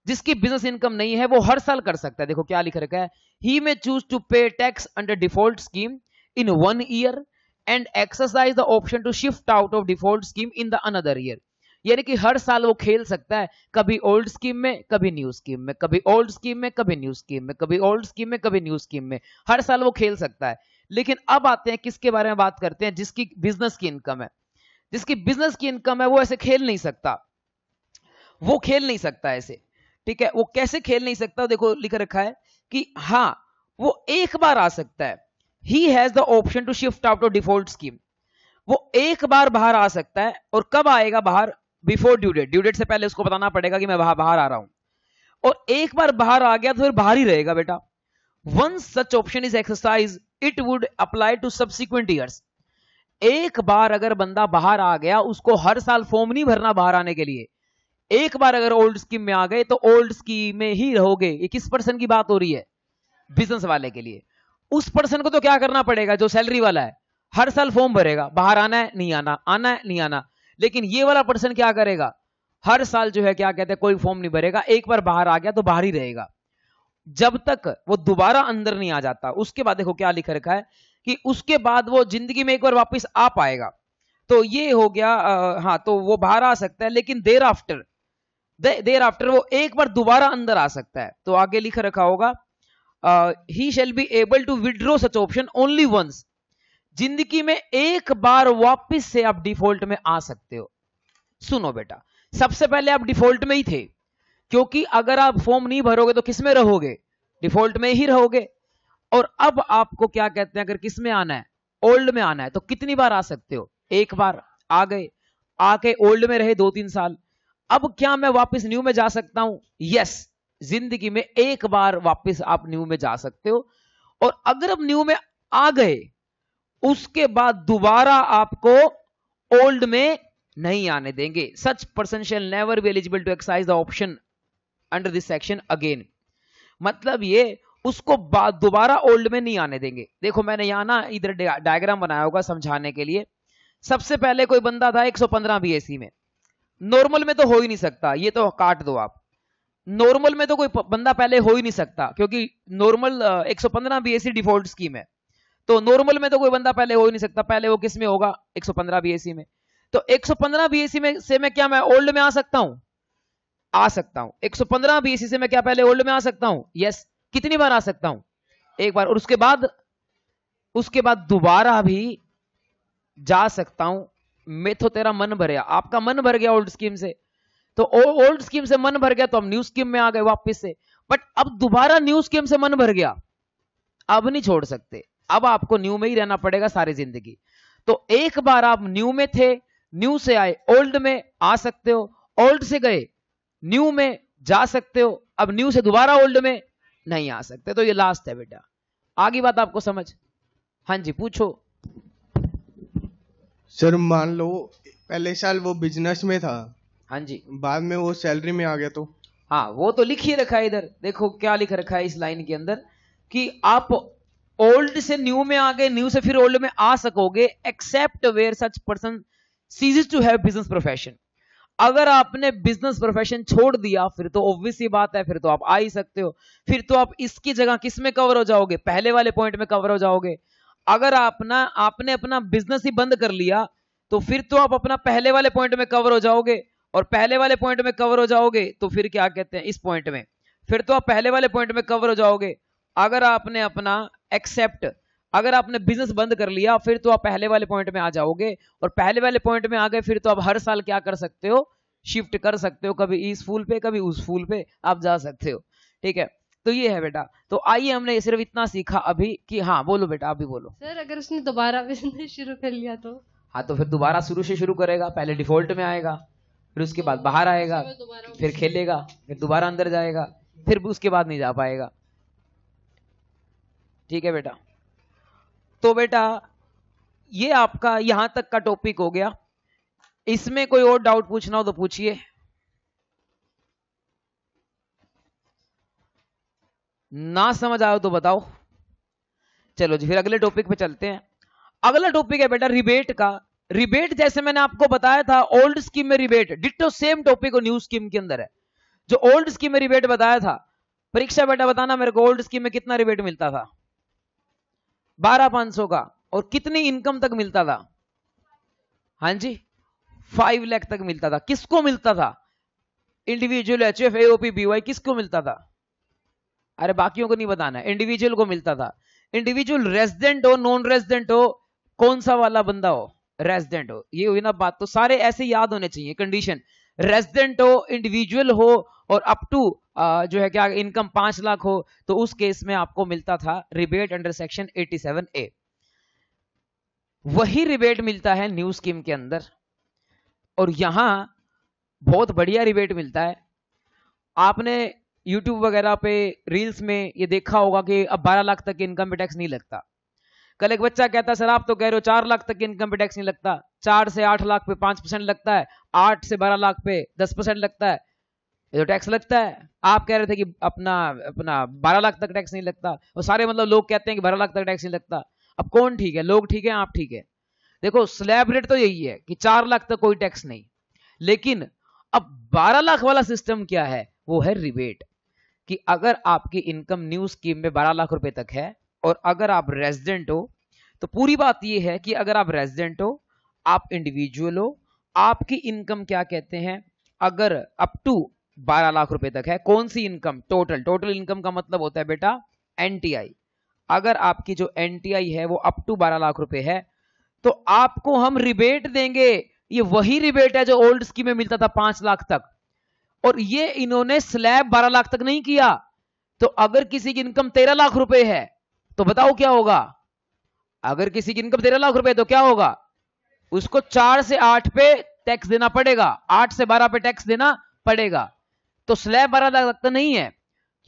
जिसकी बिजनेस इनकम नहीं है, वो हर साल कर सकता है। देखो क्या लिख रखा है, he may choose to pay tax under default scheme in 1 year and exercise the option to shift out of default scheme in the another year. यानी कि हर साल वो खेल सकता है, कभी ओल्ड स्कीम में, कभी न्यू स्कीम में, कभी ओल्ड स्कीम में, कभी न्यू स्कीम में, कभी ओल्ड स्कीम में, कभी न्यू स्कीम में, हर साल वो खेल सकता है। लेकिन अब आते हैं किसके बारे में बात करते हैं, जिसकी बिजनेस की इनकम है। जिसकी बिजनेस की इनकम है वो ऐसे खेल नहीं सकता, वो खेल नहीं सकता ऐसे, ठीक है। वो कैसे खेल नहीं सकता, देखो लिख रखा है कि हाँ वो एक बार आ सकता है, he has the option to shift out of default scheme. वो एक बार बाहर आ सकता है, और कब आएगा बाहर, before due date, due date से पहले उसको बताना पड़ेगा कि मैं बाहर आ रहा हूं, और एक बार बाहर आ गया तो फिर बाहर ही रहेगा बेटा। Once such option is exercise it would apply to subsequent years. एक बार अगर बंदा बाहर आ गया, उसको हर साल फॉर्म नहीं भरना बाहर आने के लिए। एक बार अगर ओल्ड स्कीम में आ गए तो ओल्ड स्कीम में ही रहोगे। ये किस पर्सन की बात हो रही है, बिजनेस वाले के लिए। उस पर्सन को तो क्या करना पड़ेगा, जो सैलरी वाला है, हर साल फॉर्म भरेगा, बाहर आना है नहीं आना, आना है नहीं आना। लेकिन ये वाला पर्सन क्या करेगा, हर साल जो है क्या कहते हैं, कोई फॉर्म नहीं भरेगा, एक बार बाहर आ गया तो बाहर ही रहेगा जब तक वो दोबारा अंदर नहीं आ जाता। उसके बाद देखो क्या लिख रखा है कि उसके बाद वो जिंदगी में एक बार वापस आ पाएगा। तो ये हो गया हाँ, तो वो बाहर आ सकता है, लेकिन देर आफ्टर वो एक बार दोबारा अंदर आ सकता है। तो आगे लिख रखा होगा ही shall be able to withdraw such option only once. जिंदगी में एक बार वापस से आप डिफॉल्ट में आ सकते हो। सुनो बेटा, सबसे पहले आप डिफॉल्ट में ही थे, क्योंकि अगर आप फॉर्म नहीं भरोगे तो किस में रहोगे, डिफॉल्ट में ही रहोगे। और अब आपको क्या कहते हैं, अगर किस में आना है, ओल्ड में आना है, तो कितनी बार आ सकते हो, एक बार आ गए, आके ओल्ड में रहे 2-3 साल। अब क्या मैं वापस न्यू में जा सकता हूं? यस, जिंदगी में एक बार वापस आप न्यू में जा सकते हो। और अगर अब न्यू में आ गए, उसके बाद दोबारा आपको ओल्ड में नहीं आने देंगे। Such person shall never be eligible to exercise the option under this section again. मतलब ये उसको दोबारा ओल्ड में नहीं आने देंगे। देखो मैंने यहां ना इधर डायग्राम बनाया होगा समझाने के लिए। सबसे पहले कोई बंदा था 115 बीएसई में, नॉर्मल में तो हो ही नहीं सकता, ये तो काट दो आप। नॉर्मल में तो कोई बंदा पहले हो ही नहीं सकता, क्योंकि नॉर्मल 115 बीएसई डिफॉल्ट स्कीम है, तो नॉर्मल में तो कोई बंदा पहले हो ही नहीं सकता। पहले वो किस में होगा, 115 बीएसई में। तो 115 बीएसई में से मैं क्या, मैं ओल्ड में आ सकता हूं? आ सकता हूं। 115 बीएसई से मैं क्या पहले ओल्ड में आ सकता हूं? यस। कितनी बार आ सकता हूं? एक बार। और उसके बाद दोबारा भी जा सकता हूं। मैं तो तेरा मन भर गया, आपका मन भर गया ओल्ड स्कीम से, तो ओल्ड स्कीम से मन भर गया तो हम न्यू स्कीम में आ गए वापस से। बट अब दोबारा न्यू स्कीम से मन भर गया, अब नहीं छोड़ सकते, अब आपको न्यू में ही रहना पड़ेगा सारी जिंदगी। तो एक बार आप न्यू में थे, न्यू से आए ओल्ड में आ सकते हो, ओल्ड से गए न्यू में जा सकते हो, अब न्यू से दोबारा ओल्ड में नहीं आ सकते। तो ये लास्ट है बेटा, आगे बात आपको समझ? हाँ जी पूछो। सर मान लो पहले साल वो बिजनेस में था, हाँ जी, बाद में वो सैलरी में आ गया तो? हाँ वो तो लिख ही रखा है इधर, देखो क्या लिख रखा है इस लाइन के अंदर कि आप ओल्ड से न्यू में आ गए, न्यू से फिर ओल्ड में आ सकोगे, except where such person ceases to have business profession. अगर आपने बिजनेस प्रोफेशन छोड़ दिया फिर तो ऑब्वियस ही बात है, फिर तो आप आ ही सकते हो। फिर तो आप इसकी जगह किस में कवर हो जाओगे, पहले वाले पॉइंट में कवर हो जाओगे। अगर आपने अपना बिजनेस ही बंद कर लिया तो फिर तो आप अपना पहले वाले पॉइंट में कवर हो जाओगे, और पहले वाले पॉइंट में कवर हो जाओगे तो फिर क्या कहते हैं, इस पॉइंट में फिर तो आप पहले वाले पॉइंट में कवर हो जाओगे। अगर आपने अपना अगर आपने बिजनेस बंद कर लिया फिर तो आप पहले वाले पॉइंट में आ जाओगे, और पहले वाले पॉइंट में आ गए फिर तो आप हर साल क्या कर सकते हो, शिफ्ट कर सकते हो, कभी इस फूल पे कभी उस फूल पे आप जा सकते हो। ठीक है, तो ये है बेटा। तो आइए हमने सिर्फ इतना सीखा अभी कि हाँ बोलो बेटा, आप भी बोलो। सर अगर उसने दोबारा बिजनेस शुरू कर लिया तो? हाँ तो फिर दोबारा शुरू से शुरू करेगा, पहले डिफॉल्ट में आएगा, फिर उसके बाद बाहर आएगा, फिर खेलेगा, फिर दोबारा अंदर जाएगा, फिर भी उसके बाद नहीं जा पाएगा। ठीक है बेटा, तो बेटा ये आपका यहां तक का टॉपिक हो गया। इसमें कोई और डाउट पूछना हो तो पूछिए। ना समझ आया तो बताओ। चलो जी फिर अगले टॉपिक पे चलते हैं। अगला टॉपिक है बेटा रिबेट का। रिबेट जैसे मैंने आपको बताया था ओल्ड स्कीम में रिबेट, डिट्टो सेम टॉपिक और न्यू स्कीम के अंदर है। जो ओल्ड स्कीम में रिबेट बताया था, परीक्षा बेटा बताना मेरे को, ओल्ड स्कीम में कितना रिबेट मिलता था? 12,500 का। और कितनी इनकम तक मिलता था? हाँ जी 5 लाख तक मिलता था। किसको मिलता था? इंडिविजुअल, एचएफ, एओपी, बीवाई, किसको मिलता था? अरे बाकियों को नहीं बताना, इंडिविजुअल को मिलता था। इंडिविजुअल रेजिडेंट हो, नॉन रेजिडेंट हो, कौन सा वाला बंदा हो, रेजिडेंट हो, ये हुई ना बात। तो सारे ऐसे याद होने चाहिए कंडीशन, रेजिडेंट हो, इंडिविजुअल हो और अप टू जो है क्या इनकम 5 लाख हो, तो उस केस में आपको मिलता था रिबेट अंडर सेक्शन 87A। वही रिबेट मिलता है न्यू स्कीम के अंदर, और यहां बहुत बढ़िया रिबेट मिलता है। आपने YouTube वगैरह पे रील्स में ये देखा होगा कि अब 12 लाख तक इनकम पे टैक्स नहीं लगता। कल एक बच्चा कहता सर आप तो कह रहे हो 4 लाख तक इनकम पे टैक्स नहीं लगता, 4 से 8 लाख पे 5% लगता है, 8 से 12 लाख पे 10% लगता है, ये तो टैक्स लगता है। आप कह रहे थे कि अपना 12 लाख तक टैक्स नहीं लगता, और सारे मतलब लोग कहते हैं कि 12 लाख तक टैक्स नहीं लगता। अब कौन ठीक है, लोग ठीक है आप ठीक है? देखो स्लैब रेट तो यही है कि 4 लाख तक कोई टैक्स नहीं, लेकिन अब 12 लाख वाला सिस्टम क्या है, वो है रिबेट। कि अगर आपकी इनकम न्यू स्कीम में 12 लाख रुपए तक है और अगर आप रेजिडेंट हो, तो पूरी बात यह है कि अगर आप रेजिडेंट हो, आप इंडिविजुअल हो, आपकी इनकम क्या कहते हैं, अगर अप टू 12 लाख रुपए तक है, कौन सी इनकम, टोटल इनकम का मतलब होता है बेटा एनटीआई। अगर आपकी जो एनटीआई है वो अप टू 12 लाख रुपए है, तो आपको हम रिबेट देंगे। ये वही रिबेट है जो ओल्ड स्कीम में मिलता था 5 लाख तक, और ये इन्होंने स्लैब 12 लाख तक नहीं किया। तो अगर किसी की इनकम 13 लाख रुपए है तो बताओ क्या होगा? अगर किसी की इनकम 13 लाख रुपए तो क्या होगा? उसको 4 से 8 पे टैक्स देना पड़ेगा, 8 से 12 पे टैक्स देना पड़ेगा। तो स्लैब 12 लाख तक तो नहीं है,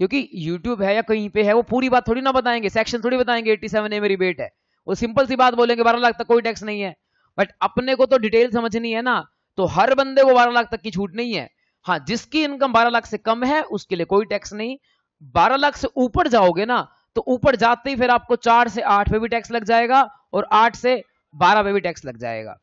क्योंकि यूट्यूब है या कहीं पे है वो पूरी बात थोड़ी ना बताएंगे, सेक्शन थोड़ी बताएंगे 87A में रिबेट है। वो सिंपल सी बात बोलेंगे 12 लाख तक कोई टैक्स नहीं है। बट अपने को तो डिटेल समझनी है ना, तो हर बंदे को 12 लाख तक की छूट नहीं है। हाँ जिसकी इनकम 12 लाख से कम है उसके लिए कोई टैक्स नहीं। 12 लाख से ऊपर जाओगे ना, तो ऊपर जाते ही फिर आपको 4 से 8 पे भी टैक्स लग जाएगा और 8 से 12 पे भी टैक्स लग जाएगा।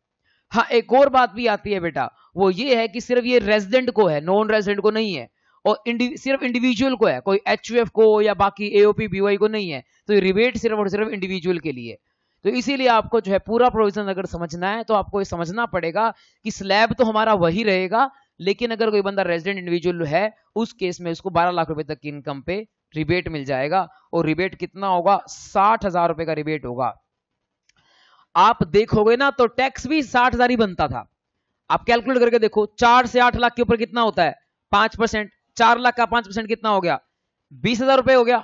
हाँ एक और बात भी आती है बेटा, वो ये है कि सिर्फ ये रेजिडेंट को है, नॉन रेजिडेंट को नहीं है, और सिर्फ इंडिविजुअल को है, कोई एचयूएफ को या बाकी एओपी बीवाई को नहीं है। तो ये रिबेट सिर्फ और सिर्फ इंडिविजुअल के लिए। तो इसीलिए आपको जो है पूरा प्रोविजन अगर समझना है तो आपको ये समझना पड़ेगा कि स्लैब तो हमारा वही रहेगा, लेकिन अगर कोई बंदा रेजिडेंट इंडिविजुअल है उस केस में उसको 12 लाख रुपए तक की इनकम पे रिबेट मिल जाएगा। और रिबेट कितना होगा? 60,000 रुपए का रिबेट होगा। आप देखोगे ना तो टैक्स भी 60,000 ही बनता था। आप कैलकुलेट करके देखो, 4 से 8 लाख के ऊपर कितना होता है? 5%। 4 लाख का 5% कितना हो गया? 20,000 रुपए हो गया।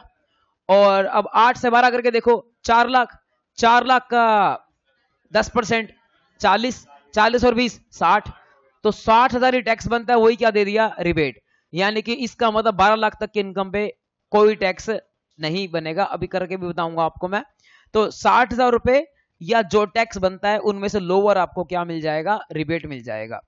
और अब 8 से 12 करके देखो, 4 लाख, 4 लाख का 10% 40, 40 और 20 60, तो 60,000 ही टैक्स बनता है। वही क्या दे दिया? रिबेट। यानी कि इसका मतलब 12 लाख तक की इनकम पे कोई टैक्स नहीं बनेगा। अभी करके भी बताऊंगा आपको मैं। तो 60,000 रुपए या जो टैक्स बनता है उनमें से लोअर आपको क्या मिल जाएगा? रिबेट मिल जाएगा।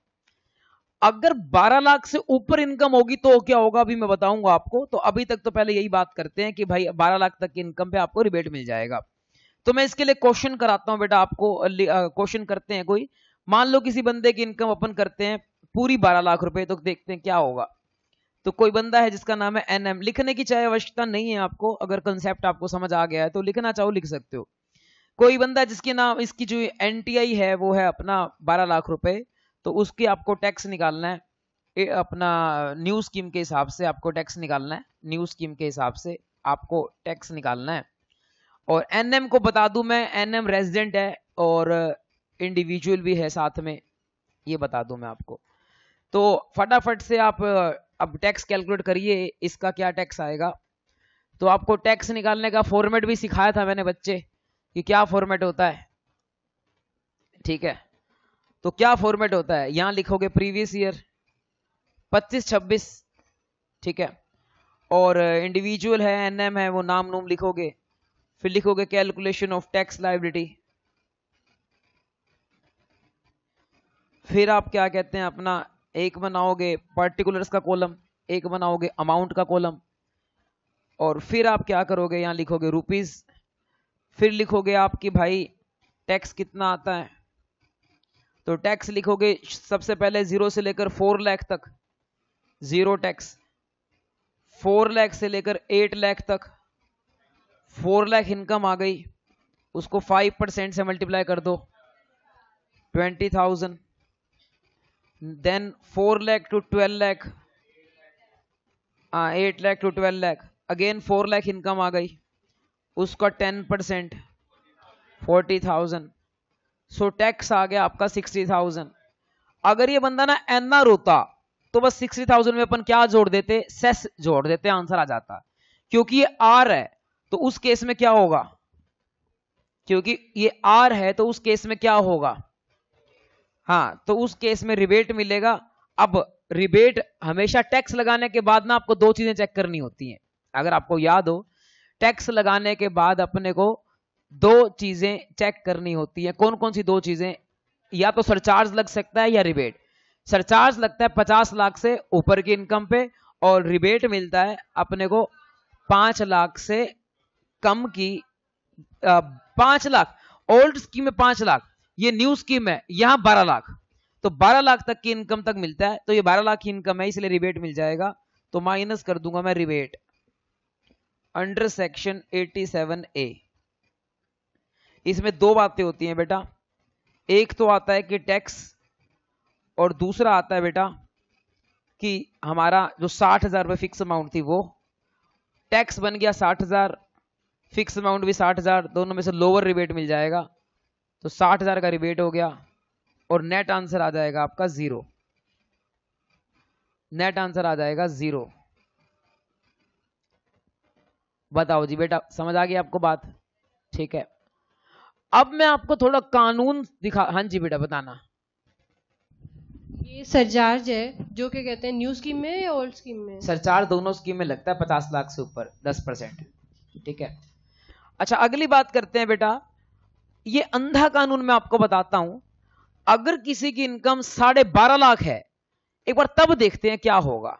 अगर 12 लाख से ऊपर इनकम होगी तो क्या होगा, अभी मैं बताऊंगा आपको। तो अभी तक तो पहले यही बात करते हैं कि भाई 12 लाख तक की इनकम पे आपको रिबेट मिल जाएगा। तो मैं इसके लिए क्वेश्चन कराता हूं बेटा आपको। क्वेश्चन करते हैं कोई, मान लो किसी बंदे की इनकम अपन करते हैं पूरी 12 लाख रुपए, तो देखते हैं क्या होगा। तो कोई बंदा है जिसका नाम है एनएम, लिखने की चाहे आवश्यकता नहीं है आपको, अगर कंसेप्ट आपको समझ आ गया है तो लिखना चाहो लिख सकते हो। कोई बंदा जिसके नाम, इसकी जो एनटीआई है वो है अपना 12 लाख रुपए, तो उसकी आपको टैक्स निकालना है अपना न्यू स्कीम के हिसाब से। आपको टैक्स निकालना है न्यू स्कीम के हिसाब से, आपको टैक्स निकालना है। और एनएम को बता दूं मैं, एनएम रेजिडेंट है और इंडिविजुअल भी है साथ में, ये बता दूं मैं आपको। तो फटाफट से आप अब टैक्स कैलकुलेट करिए, इसका क्या टैक्स आएगा। तो आपको टैक्स निकालने का फॉर्मेट भी सिखाया था मैंने बच्चे कि क्या फॉर्मेट होता है, ठीक है। तो क्या फॉर्मेट होता है, यहां लिखोगे प्रीवियस ईयर 25-26, ठीक है, और इंडिविजुअल है, एनएम है, वो नाम नूम लिखोगे, फिर लिखोगे कैलकुलेशन ऑफ टैक्स लायबिलिटी, फिर आप क्या कहते हैं अपना एक बनाओगे पर्टिकुलर्स का कॉलम, एक बनाओगे अमाउंट का कॉलम, और फिर आप क्या करोगे, यहां लिखोगे रुपीस, फिर लिखोगे आपकी भाई टैक्स कितना आता है। तो टैक्स लिखोगे सबसे पहले 0 से लेकर 4 लाख तक, 0 टैक्स, 4 लाख से लेकर 8 लाख तक, 4 लाख इनकम आ गई, उसको 5% से मल्टीप्लाई कर दो, 20,000, then 4 lakh to 12 lakh, 8 lakh to 12 lakh, again 4 lakh income आ गई, उसका 10%, 40,000, सो टैक्स आ गया आपका 60,000। अगर ये बंदा ना एनआर होता तो बस 60,000 में अपन क्या जोड़ देते, सेस जोड़ देते, आंसर आ जाता। क्योंकि ये आर है तो उस केस में क्या होगा, क्योंकि ये आर है तो उस केस में क्या होगा, हाँ, तो उस केस में रिबेट मिलेगा। अब रिबेट हमेशा टैक्स लगाने के बाद ना आपको 2 चीजें चेक करनी होती हैं, अगर आपको याद हो, टैक्स लगाने के बाद अपने को 2 चीजें चेक करनी होती है। कौन कौन सी 2 चीजें, या तो सरचार्ज लग सकता है या रिबेट। सरचार्ज लगता है 50 लाख से ऊपर की इनकम पे, और रिबेट मिलता है अपने को 5 लाख से कम की, 5 लाख, ओल्ड स्कीम में 5 लाख, ये न्यू स्कीम है, यहां 12 लाख, तो 12 लाख तक की इनकम तक मिलता है, तो ये 12 लाख की इनकम है, इसलिए रिबेट मिल जाएगा। तो माइनस कर दूंगा मैं रिबेट अंडर सेक्शन 87A। इसमें 2 बातें होती हैं बेटा, एक तो आता है कि टैक्स, और दूसरा आता है बेटा कि हमारा जो 60,000 रुपये फिक्स अमाउंट थी वो टैक्स बन गया 60,000, फिक्स अमाउंट भी 60,000, दोनों में से लोअर रिबेट मिल जाएगा, तो 60,000 का रिबेट हो गया, और नेट आंसर आ जाएगा आपका 0, नेट आंसर आ जाएगा 0। बताओ जी बेटा, समझ आ गई आपको बात, ठीक है। अब मैं आपको थोड़ा कानून दिखा, हाँ जी बेटा बताना। ये सरचार्ज है जो क्या कहते हैं, न्यू स्कीम में या ओल्ड स्कीम में? सरचार्ज दोनों स्कीम में लगता है 50 लाख से ऊपर 10%, ठीक है। अच्छा अगली बात करते हैं बेटा, ये अंधा कानून मैं आपको बताता हूं। अगर किसी की इनकम 12.5 लाख है, एक बार तब देखते हैं क्या होगा।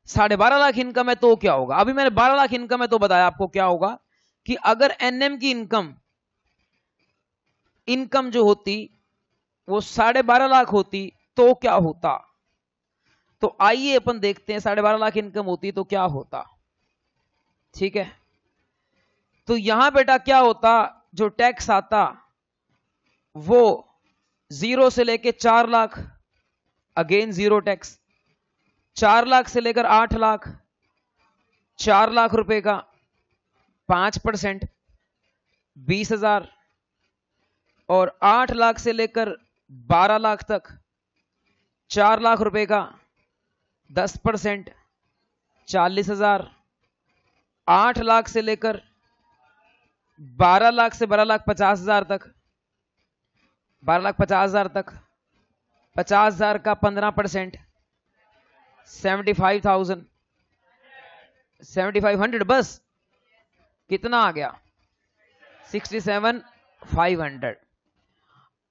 12.5 लाख इनकम है तो क्या होगा, अभी मैंने 12 लाख इनकम है तो बताया आपको क्या होगा, कि अगर एनएम की इनकम जो होती वो 12.5 लाख होती तो क्या होता। तो आइए अपन देखते हैं 12.5 लाख इनकम होती तो क्या होता, ठीक है। तो यहां बेटा क्या होता, जो टैक्स आता वो 0 से लेके 4 लाख, अगेन 0 टैक्स, 4 लाख से लेकर 8 लाख, 4 लाख रुपए का 5% 20,000, और 8 लाख से लेकर 12 लाख तक 4 लाख रुपए का 10% 40,000, 8 लाख से लेकर 12 लाख से 12 लाख 50,000 तक, 12 लाख 50,000 तक 50,000 का 15% 75,000, 7,500, बस कितना आ गया 67,500।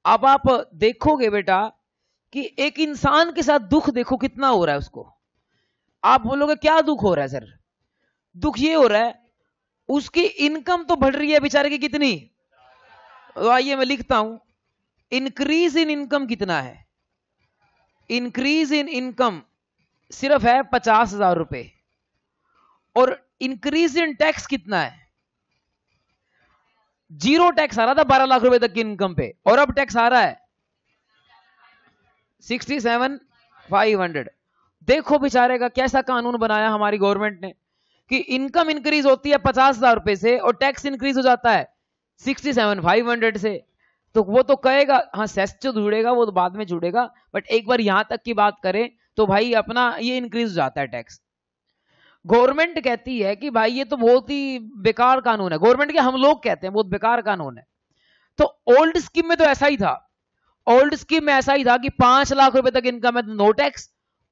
अब आप देखोगे बेटा कि एक इंसान के साथ दुख देखो कितना हो रहा है उसको। आप बोलोगे क्या दुख हो रहा है सर, दुख ये हो रहा है उसकी इनकम तो बढ़ रही है बेचारे की कितनी, तो आइए मैं लिखता हूं, इंक्रीज इन इनकम कितना है, इंक्रीज इन इनकम सिर्फ है 50,000 रुपए, और इंक्रीज इन टैक्स कितना है, 0 टैक्स आ रहा था 12 लाख रुपए तक की इनकम पे, और अब टैक्स आ रहा है 67,500। देखो बेचारे का कैसा कानून बनाया हमारी गवर्नमेंट ने, कि इनकम इंक्रीज होती है 50,000 रुपए से और टैक्स इंक्रीज हो जाता है 67,500 से। तो वो तो कहेगा हाँ सेस जो जुड़ेगा वो तो बाद में जुड़ेगा, बट एक बार यहां तक की बात करें तो भाई अपना ये इंक्रीज हो जाता है टैक्स। गवर्नमेंट कहती है कि भाई ये तो बहुत ही बेकार कानून है, गवर्नमेंट के हम लोग कहते हैं बहुत बेकार कानून है। तो ओल्ड स्कीम में तो ऐसा ही था, ओल्ड स्कीम में ऐसा ही था कि 5 लाख रुपए तक इनकम है तो नो टैक्स,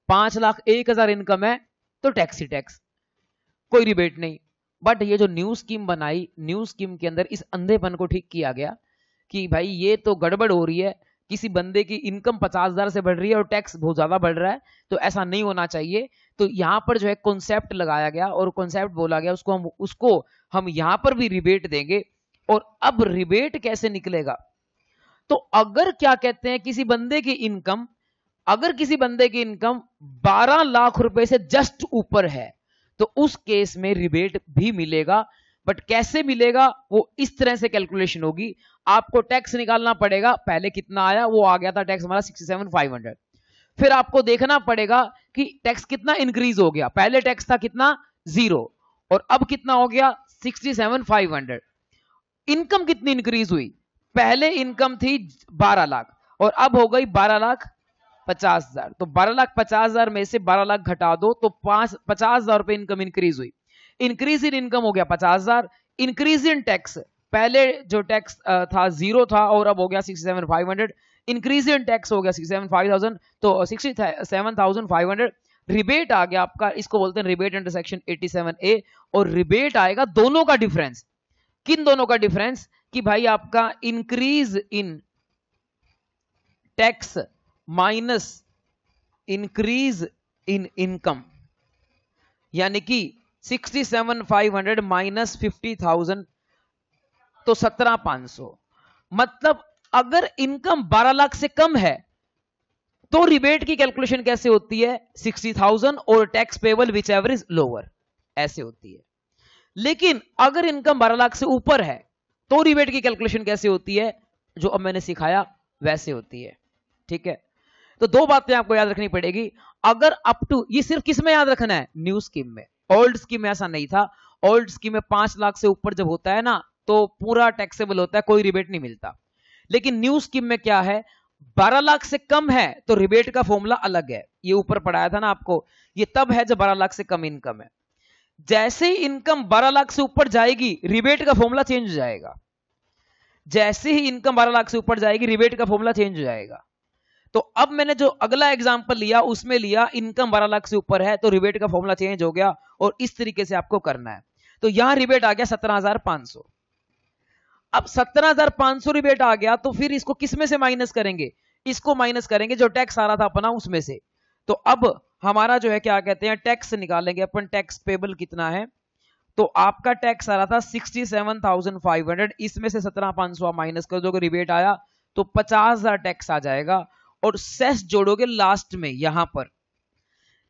5,01,000 इनकम है तो टैक्स ही टैक्स, कोई रिबेट नहीं। बट ये जो न्यू स्कीम बनाई, न्यू स्कीम के अंदर इस अंधेपन को ठीक किया गया कि भाई ये तो गड़बड़ हो रही है, किसी बंदे की इनकम 50,000 से बढ़ रही है और टैक्स बहुत ज्यादा बढ़ रहा है, तो ऐसा नहीं होना चाहिए। तो यहां पर जो है कॉन्सेप्ट लगाया गया और कॉन्सेप्ट बोला गया, उसको हम यहां पर भी रिबेट देंगे। और अब रिबेट कैसे निकलेगा, तो अगर क्या कहते हैं किसी बंदे की इनकम, अगर किसी बंदे की इनकम 12 लाख रुपए से जस्ट ऊपर है तो उस केस में रिबेट भी मिलेगा। बट कैसे मिलेगा, वो इस तरह से कैलकुलेशन होगी, आपको टैक्स निकालना पड़ेगा, पहले कितना आया, वो आ गया था टैक्स हमारा 67,500, फिर आपको देखना पड़ेगा कि टैक्स कितना इंक्रीज हो गया, पहले टैक्स था कितना 0 और अब कितना हो गया 67,500। इनकम कितनी इंक्रीज हुई, पहले इनकम थी 12 लाख और अब हो गई 12,50,000, तो 12,50,000 में से 12 लाख घटा दो तो 50,000 रुपए इनकम इंक्रीज हुई। इंक्रीज इन इनकम हो गया 50,000, इंक्रीज इन टैक्स, पहले जो टैक्स था 0 था और अब हो गया 67,500, इंक्रीज इन टैक्स हो गया 67,500 तो 67,500। रिबेट आ गया आपका, इसको बोलते हैं रिबेट अंडर सेक्शन 87A। और रिबेट आएगा दोनों का डिफरेंस, किन दोनों का डिफरेंस, कि भाई आपका increase in tax minus increase in income, यानी कि 67,500 माइनस 50,000 तो 17,500। मतलब अगर इनकम 12 लाख से कम है तो रिबेट की कैलकुलेशन कैसे होती है, 60,000 और tax payable which ever is lower, ऐसे होती है। लेकिन अगर इनकम 12 लाख से ऊपर है तो रिबेट की कैलकुलेशन कैसे होती है, जो अब मैंने सिखाया वैसे होती है। ठीक है, तो दो बातें आपको याद रखनी पड़ेगी। अगर अप टू, ये सिर्फ किस में याद रखना है, न्यू स्कीम में, ओल्ड स्कीम में ऐसा नहीं था। ओल्ड स्कीम में 5 लाख से ऊपर जब होता है ना तो पूरा टैक्सेबल होता है, कोई रिबेट नहीं मिलता। लेकिन न्यू स्कीम में क्या है, 12 लाख से कम है तो रिबेट का फॉर्मूला अलग है, ये ऊपर पढ़ाया था ना आपको, ये तब है जब 12 लाख से कम इनकम है। जैसे ही इनकम 12 लाख से ऊपर जाएगी रिबेट का फॉर्मूला चेंज हो जाएगा, जैसे ही इनकम 12 लाख से ऊपर जाएगी रिबेट का फॉर्मूला चेंज हो जाएगा। तो अब मैंने जो अगला एग्जांपल लिया उसमें लिया इनकम 12 लाख से ऊपर है तो रिबेट का फॉर्मूला चेंज हो गया, और इस तरीके से आपको करना है। तो यहां रिबेट आ गया 17,500। अब 17,500 रिबेट आ गया तो फिर इसको किस में से माइनस करेंगे, इसको माइनस करेंगे जो टैक्स आ रहा था अपना उसमें से। तो अब हमारा जो है क्या कहते हैं, टैक्स निकालेंगे अपन, टैक्स पेबल कितना है, तो आपका टैक्स आ रहा था 67,500, इसमें से 17,500 आप माइनस कर दोगे, रिबेट आया तो 50,000 टैक्स आ जाएगा। और सेस जोड़ोगे लास्ट में, यहां पर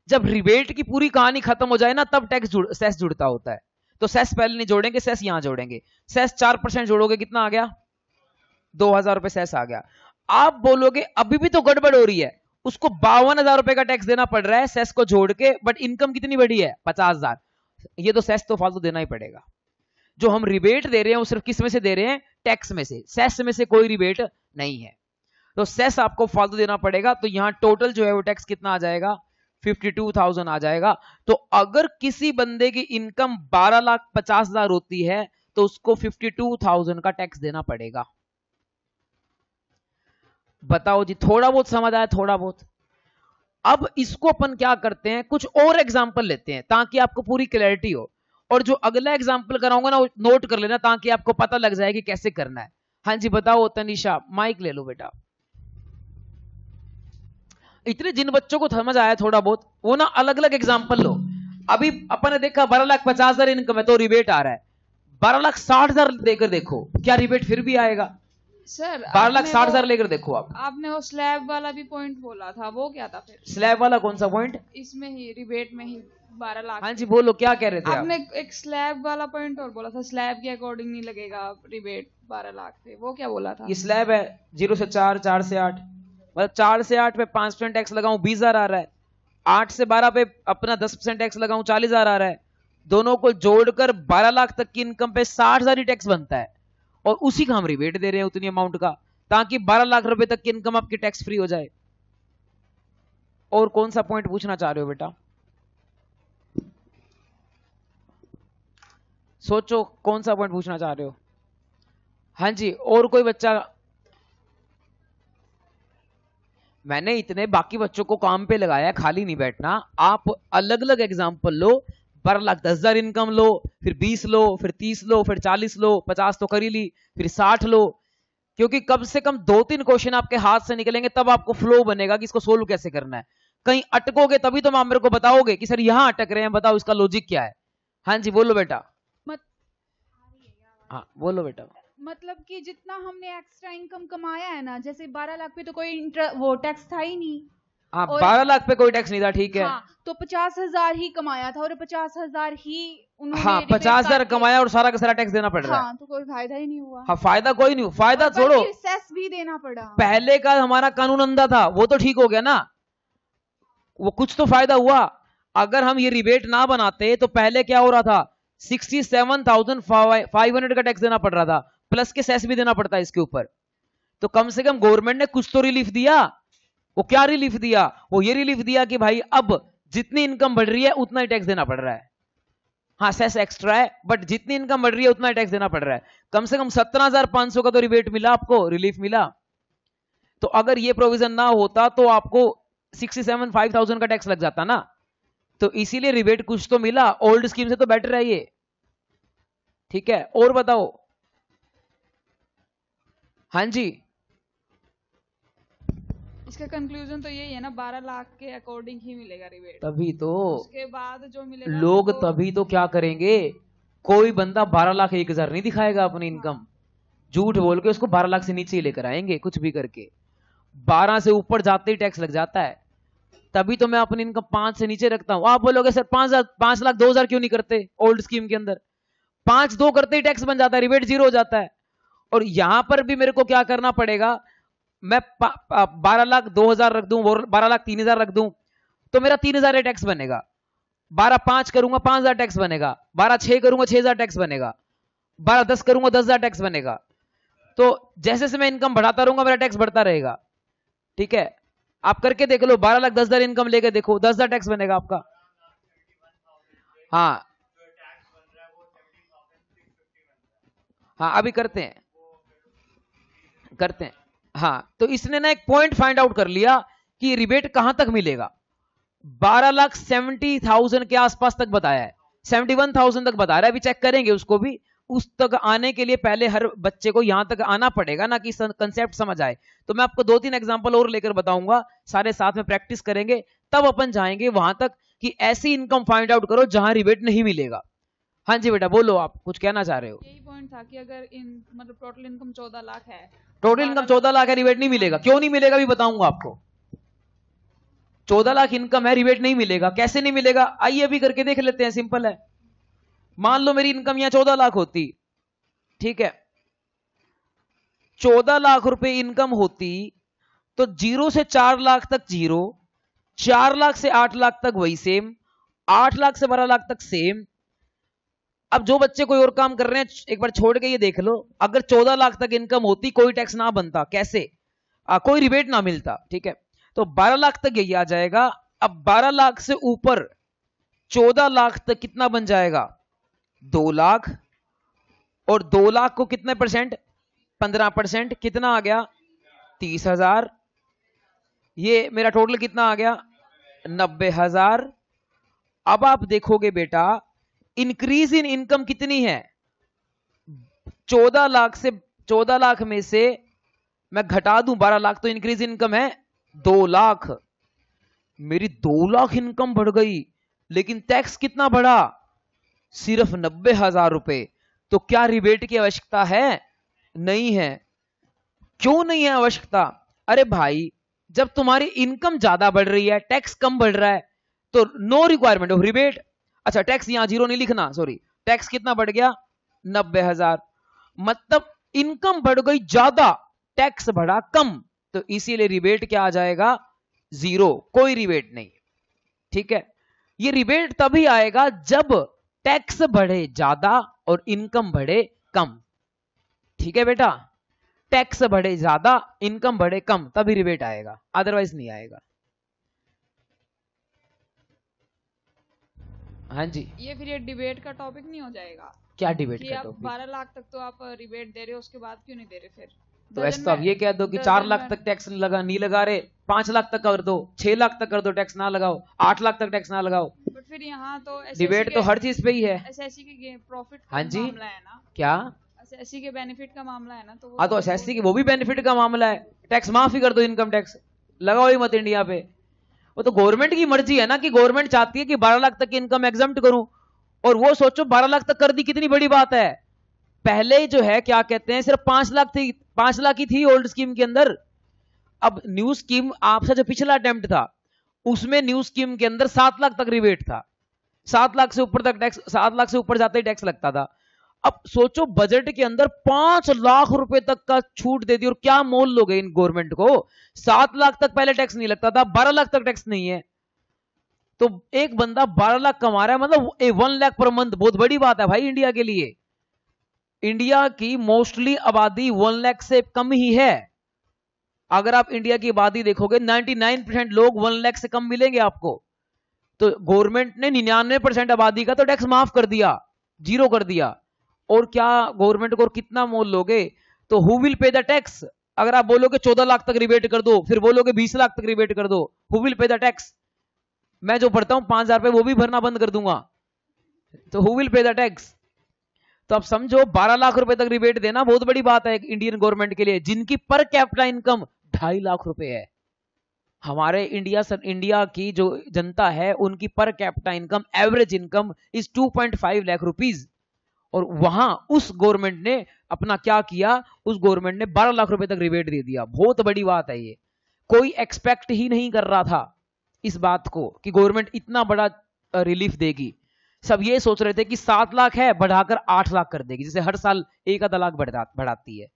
जब रिबेट की पूरी कहानी खत्म हो जाए ना तब सेस जुड़ता होता है। तो सेस पहले नहीं जोड़ेंगे, सेस यहां जोड़ेंगे। सेस 4% जोड़ोगे, कितना आ गया, 2,000 रुपए सेस आ गया। आप बोलोगे अभी भी तो गड़बड़ हो रही है, उसको 52,000 रुपए का टैक्स देना पड़ रहा है सेस को जोड़ के, बट इनकम कितनी बढ़ी है 50,000, ये तो सेस तो फालतू देना ही पड़ेगा। जो हम रिबेट दे रहे हैं वो सिर्फ किस में से दे रहे हैं, टैक्स में से, सेस में से कोई रिबेट नहीं है, तो सेस आपको फालतू देना पड़ेगा। तो यहां टोटल जो है वो टैक्स कितना आ जाएगा, 52,000 आ जाएगा। तो अगर किसी बंदे की इनकम 12,50,000 होती है तो उसको 52,000 का टैक्स देना पड़ेगा। बताओ जी, थोड़ा बहुत समझ आया, थोड़ा बहुत। अब इसको अपन क्या करते हैं, कुछ और एग्जाम्पल लेते हैं ताकि आपको पूरी क्लैरिटी हो, और जो अगला एग्जाम्पल कराऊंगा ना वो नोट कर लेना ताकि आपको पता लग जाए कि कैसे करना है। हाँ जी बताओ तनिषा, माइक ले लो बेटा। इतने जिन बच्चों को समझ आया थोड़ा बहुत, वो ना अलग अलग एग्जाम्पल लो। अभी अपन ने देखा 12,50,000 इनकम है तो रिबेट आ रहा है, 12,60,000 देकर देखो क्या रिबेट फिर भी आएगा। सर 12,60,000 लेकर देखो आप। आपने वो स्लैब वाला भी पॉइंट बोला था, वो क्या था फिर? स्लैब वाला कौन सा पॉइंट? इसमें ही रिबेट में ही 12 लाख। हाँ जी बोलो, क्या कह रहे थे आपने एक स्लैब वाला पॉइंट और बोला था, स्लैब के अकॉर्डिंग नहीं लगेगा रिबेट 12 लाख पे, वो क्या बोला था? ये स्लैब है 0 से 4, 4 से 8, मतलब 4 से 8 पे 5% टैक्स लगाऊं 20,000 आ रहा है, 8 से 12 पे अपना 10% टैक्स लगाऊं 40,000 आ रहा है। दोनों को जोड़कर 12 लाख तक की इनकम पे 60,000 ही टैक्स बनता है, और उसी का हम रिबेट दे रहे हैं उतनी अमाउंट का, ताकि 12 लाख रुपए तक की इनकम आपकी टैक्स फ्री हो जाए। और कौन सा पॉइंट पूछना चाह रहे हो बेटा? सोचो कौन सा पॉइंट पूछना चाह रहे हो। हाँ जी, और कोई बच्चा? मैंने इतने बाकी बच्चों को काम पे लगाया, खाली नहीं बैठना। आप अलग अलग एग्जाम्पल लो, 12,10,000 इनकम लो, फिर 20 लो, फिर 30 लो, फिर 40 लो, 50 तो कर ही ली, फिर 60 लो, क्योंकि कम से कम 2-3 क्वेश्चन आपके हाथ से निकलेंगे, तब आपको फ्लो बनेगा कि इसको सोल्व कैसे करना है। कहीं अटकोगे तभी तो आप मेरे को बताओगे कि सर यहां अटक रहे हैं, बताओ इसका लॉजिक क्या है। हाँ जी बोलो बेटा। हाँ बोलो बेटा। मतलब कि जितना हमने एक्स्ट्रा इनकम कमाया है ना, जैसे 12 लाख पे तो कोई वो टैक्स था ही नहीं। हाँ 12 लाख पे कोई टैक्स नहीं था, ठीक है। हाँ, तो 50,000 ही कमाया था और 50,000 ही उन्होंने हाँ 50,000 कमाया और सारा का सारा टैक्स देना पड़ रहा है। हाँ, तो कोई फायदा ही नहीं हुआ। हाँ फायदा कोई नहीं हुआ, फायदा छोड़ो, सेस भी देना पड़ा। पहले का हमारा कानून अंधा था, वो तो ठीक हो गया ना, वो कुछ तो फायदा हुआ। अगर हम ये रिबेट ना बनाते तो पहले क्या हो रहा था, 67,500 का टैक्स देना पड़ रहा था, प्लस के सेस भी देना पड़ता है इसके ऊपर। तो कम से कम गवर्नमेंट ने कुछ तो रिलीफ दिया। वो क्या रिलीफ दिया? वो ये रिलीफ दिया कि भाई अब जितनी इनकम बढ़ रही है उतना ही टैक्स देना पड़ रहा है। हाँ सेस एक्स्ट्रा है, बट जितनी इनकम बढ़ रही है उतना ही टैक्स देना पड़ रहा है। कम से कम 17,500 का तो रिबेट मिला आपको, रिलीफ मिला। तो अगर ये प्रोविजन ना होता तो आपको 67,500 का टैक्स लग जाता ना। तो इसीलिए रिबेट कुछ तो मिला, ओल्ड स्कीम से तो बेटर है ये, ठीक है। और बताओ। हाँ जी, इसका कंक्लूजन तो यही है ना, 12 लाख के अकॉर्डिंग ही मिलेगा रिबेट। तभी तो उसके बाद जो मिलेगा लोग तभी तो क्या करेंगे, कोई बंदा 12 लाख 1,000 नहीं दिखाएगा अपनी इनकम, झूठ बोल के उसको 12 लाख से नीचे ही लेकर आएंगे, कुछ भी करके। 12 से ऊपर जाते ही टैक्स लग जाता है। तभी तो मैं अपनी इनकम 5 से नीचे रखता हूं। आप बोलोगे सर 5 लाख 2,000 क्यों नहीं करते ओल्ड स्कीम के अंदर? 5-2 करते ही टैक्स बन जाता है, रिबेट 0 हो जाता है। और यहां पर भी मेरे को क्या करना पड़ेगा, मैं 12 लाख 2,000 रख दूं, 12 लाख 3,000 रख दूं, तो मेरा 3,000 टैक्स बनेगा। 12-5 करूंगा 5,000 टैक्स बनेगा। 12-6 करूंगा 6,000 टैक्स बनेगा। 12-10 करूंगा 10,000 टैक्स बनेगा। तो जैसे जैसे मैं इनकम बढ़ाता रहूंगा मेरा टैक्स बढ़ता रहेगा, ठीक है। आप करके देख लो, 12 लाख 10,000 इनकम लेके देखो, 10,000 टैक्स बनेगा आपका। हाँ हाँ अभी करते हैं। हाँ तो इसने ना एक पॉइंट फाइंड आउट कर लिया कि रिबेट कहां तक मिलेगा। 12,70,000 के आसपास तक बताया है, 71,000 तक बता रहा है। अभी चेक करेंगे उसको भी। उस तक आने के लिए पहले हर बच्चे को यहां तक आना पड़ेगा ना, कि कंसेप्ट समझ आए। तो मैं आपको 2-3 एग्जांपल और लेकर बताऊंगा, सारे साथ में प्रैक्टिस करेंगे, तब अपन जाएंगे वहां तक कि ऐसी इनकम फाइंड आउट करो जहां रिबेट नहीं मिलेगा। हाँ जी बेटा बोलो, आप कुछ कहना चाह रहे हो? यही पॉइंट था कि अगर मतलब टोटल इनकम 14 लाख है, टोटल इनकम 14 लाख है, रिबेट नहीं मिलेगा। क्यों नहीं मिलेगा भी बताऊंगा आपको। 14 लाख इनकम है, रिबेट नहीं मिलेगा। कैसे नहीं मिलेगा, आइए अभी करके देख लेते हैं, सिंपल है। मान लो मेरी इनकम यहां 14 लाख होती, ठीक है, 14 लाख रुपए इनकम होती, तो 0 से 4 लाख तक 0, 4 लाख से 8 लाख तक वही सेम, 8 लाख से 12 लाख तक सेम। अब जो बच्चे कोई और काम कर रहे हैं एक बार छोड़ के ये देख लो, अगर 14 लाख तक इनकम होती कोई टैक्स ना बनता, कैसे? कोई रिबेट ना मिलता, ठीक है। तो 12 लाख तक यही आ जाएगा। अब 12 लाख से ऊपर 14 लाख तक कितना बन जाएगा? 2 लाख। और 2 लाख को कितने परसेंट? 15%। कितना आ गया? 30,000। ये मेरा टोटल कितना आ गया? 90,000। अब आप देखोगे बेटा, इंक्रीज इन इनकम कितनी है? 14 लाख से 14 लाख में से मैं घटा दूं 12 लाख, तो इंक्रीज इनकम है 2 लाख। मेरी 2 लाख इनकम बढ़ गई, लेकिन टैक्स कितना बढ़ा? सिर्फ 90,000 रुपए। तो क्या रिबेट की आवश्यकता है? नहीं है। क्यों नहीं है आवश्यकता? अरे भाई, जब तुम्हारी इनकम ज्यादा बढ़ रही है, टैक्स कम बढ़ रहा है, तो नो रिक्वायरमेंट ऑफ रिबेट। अच्छा टैक्स यहां 0 नहीं लिखना, सॉरी, टैक्स कितना बढ़ गया? 90,000। मतलब इनकम बढ़ गई ज्यादा, टैक्स बढ़ा कम, तो इसीलिए रिबेट क्या आ जाएगा? 0, कोई रिबेट नहीं, ठीक है। ये रिबेट तभी आएगा जब टैक्स बढ़े ज्यादा और इनकम बढ़े कम, ठीक है बेटा। टैक्स बढ़े ज्यादा, इनकम बढ़े कम, तभी रिबेट आएगा, अदरवाइज नहीं आएगा। हाँ जी, ये फिर ये डिबेट का टॉपिक नहीं हो जाएगा क्या डिबेट कि का आप टॉपिक? 12 लाख तक तो आप रिबेट दे रहे हो, उसके बाद क्यों नहीं दे रहे फिर? तो ऐसे डजन तो आप ये कह दो कि 4 लाख तक टैक्स नहीं लगा रहे, 5 लाख तक कर दो, 6 लाख तक कर दो, टैक्स ना लगाओ, 8 लाख तक टैक्स ना लगाओ। बट फिर यहाँ तो डिबेट तो हर चीज पे ही है। एसएससी के प्रॉफिट हाँ का जी, मामला है ना, क्या? एसएससी के बेनिफिट का मामला है ना, तो वो हाँ, तो एसएससी की वो भी बेनिफिट का मामला है, टैक्स माफ ही कर दो, इनकम टैक्स लगाओ ही मत इंडिया पे। वो तो गवर्नमेंट की मर्जी है ना, कि गवर्नमेंट चाहती है कि 12 लाख तक की इनकम एग्जम्प्ट करूं, और वो सोचो 12 लाख तक कर दी, कितनी बड़ी बात है। पहले जो है क्या कहते हैं, सिर्फ 5 लाख थी, 5 लाख ही थी ओल्ड स्कीम के अंदर। अब न्यू स्कीम आपसे जो पिछला अटेम्प्ट था, उसमें न्यू स्कीम के अंदर 7 लाख तक रिबेट था, 7 लाख से ऊपर तक टैक्स, 7 लाख से ऊपर जाते ही टैक्स लगता था। अब सोचो बजट के अंदर 5 लाख रुपए तक का छूट दे दी, और क्या मोल लोगे इन गवर्नमेंट को। 7 लाख तक पहले टैक्स नहीं लगता था, 12 लाख तक टैक्स नहीं है। तो एक बंदा 12 लाख कमा रहा है, मतलब 1 लाख पर मंथ, बहुत बड़ी बात है भाई इंडिया के लिए। इंडिया की मोस्टली आबादी 1 लाख से कम ही है। अगर आप इंडिया की आबादी देखोगे 99% लोग 1 लाख से कम मिलेंगे आपको। तो गवर्नमेंट ने 99% आबादी का तो टैक्स माफ कर दिया, जीरो कर दिया। और क्या गवर्नमेंट को कितना मोल लोगे? तो who will pay the tax? अगर आप बोलोगे 14 लाख तक रिबेट कर दो, फिर बोलोगे 20 लाख तक रिबेट कर दो, who will pay the tax? मैं जो भरता हूं 5,000 रुपए, वो भी भरना बंद कर दूंगा, तो who will pay the tax? तो आप समझो 12 लाख रुपए तक रिबेट देना बहुत बड़ी बात है इंडियन गवर्नमेंट के लिए, जिनकी पर कैपिटा इनकम 2.5 लाख रुपए है। हमारे इंडिया की जो जनता है, उनकी per capita income, average income is 2.5 lakh rupees. और वहां उस गवर्नमेंट ने अपना क्या किया, उस गवर्नमेंट ने 12 लाख रुपए तक रिबेट दे दिया। बहुत बड़ी बात है ये, कोई एक्सपेक्ट ही नहीं कर रहा था इस बात को कि गवर्नमेंट इतना बड़ा रिलीफ देगी। सब ये सोच रहे थे कि 7 लाख है, बढ़ाकर 8 लाख कर देगी, जैसे हर साल 1 लाख बढ़ाती है।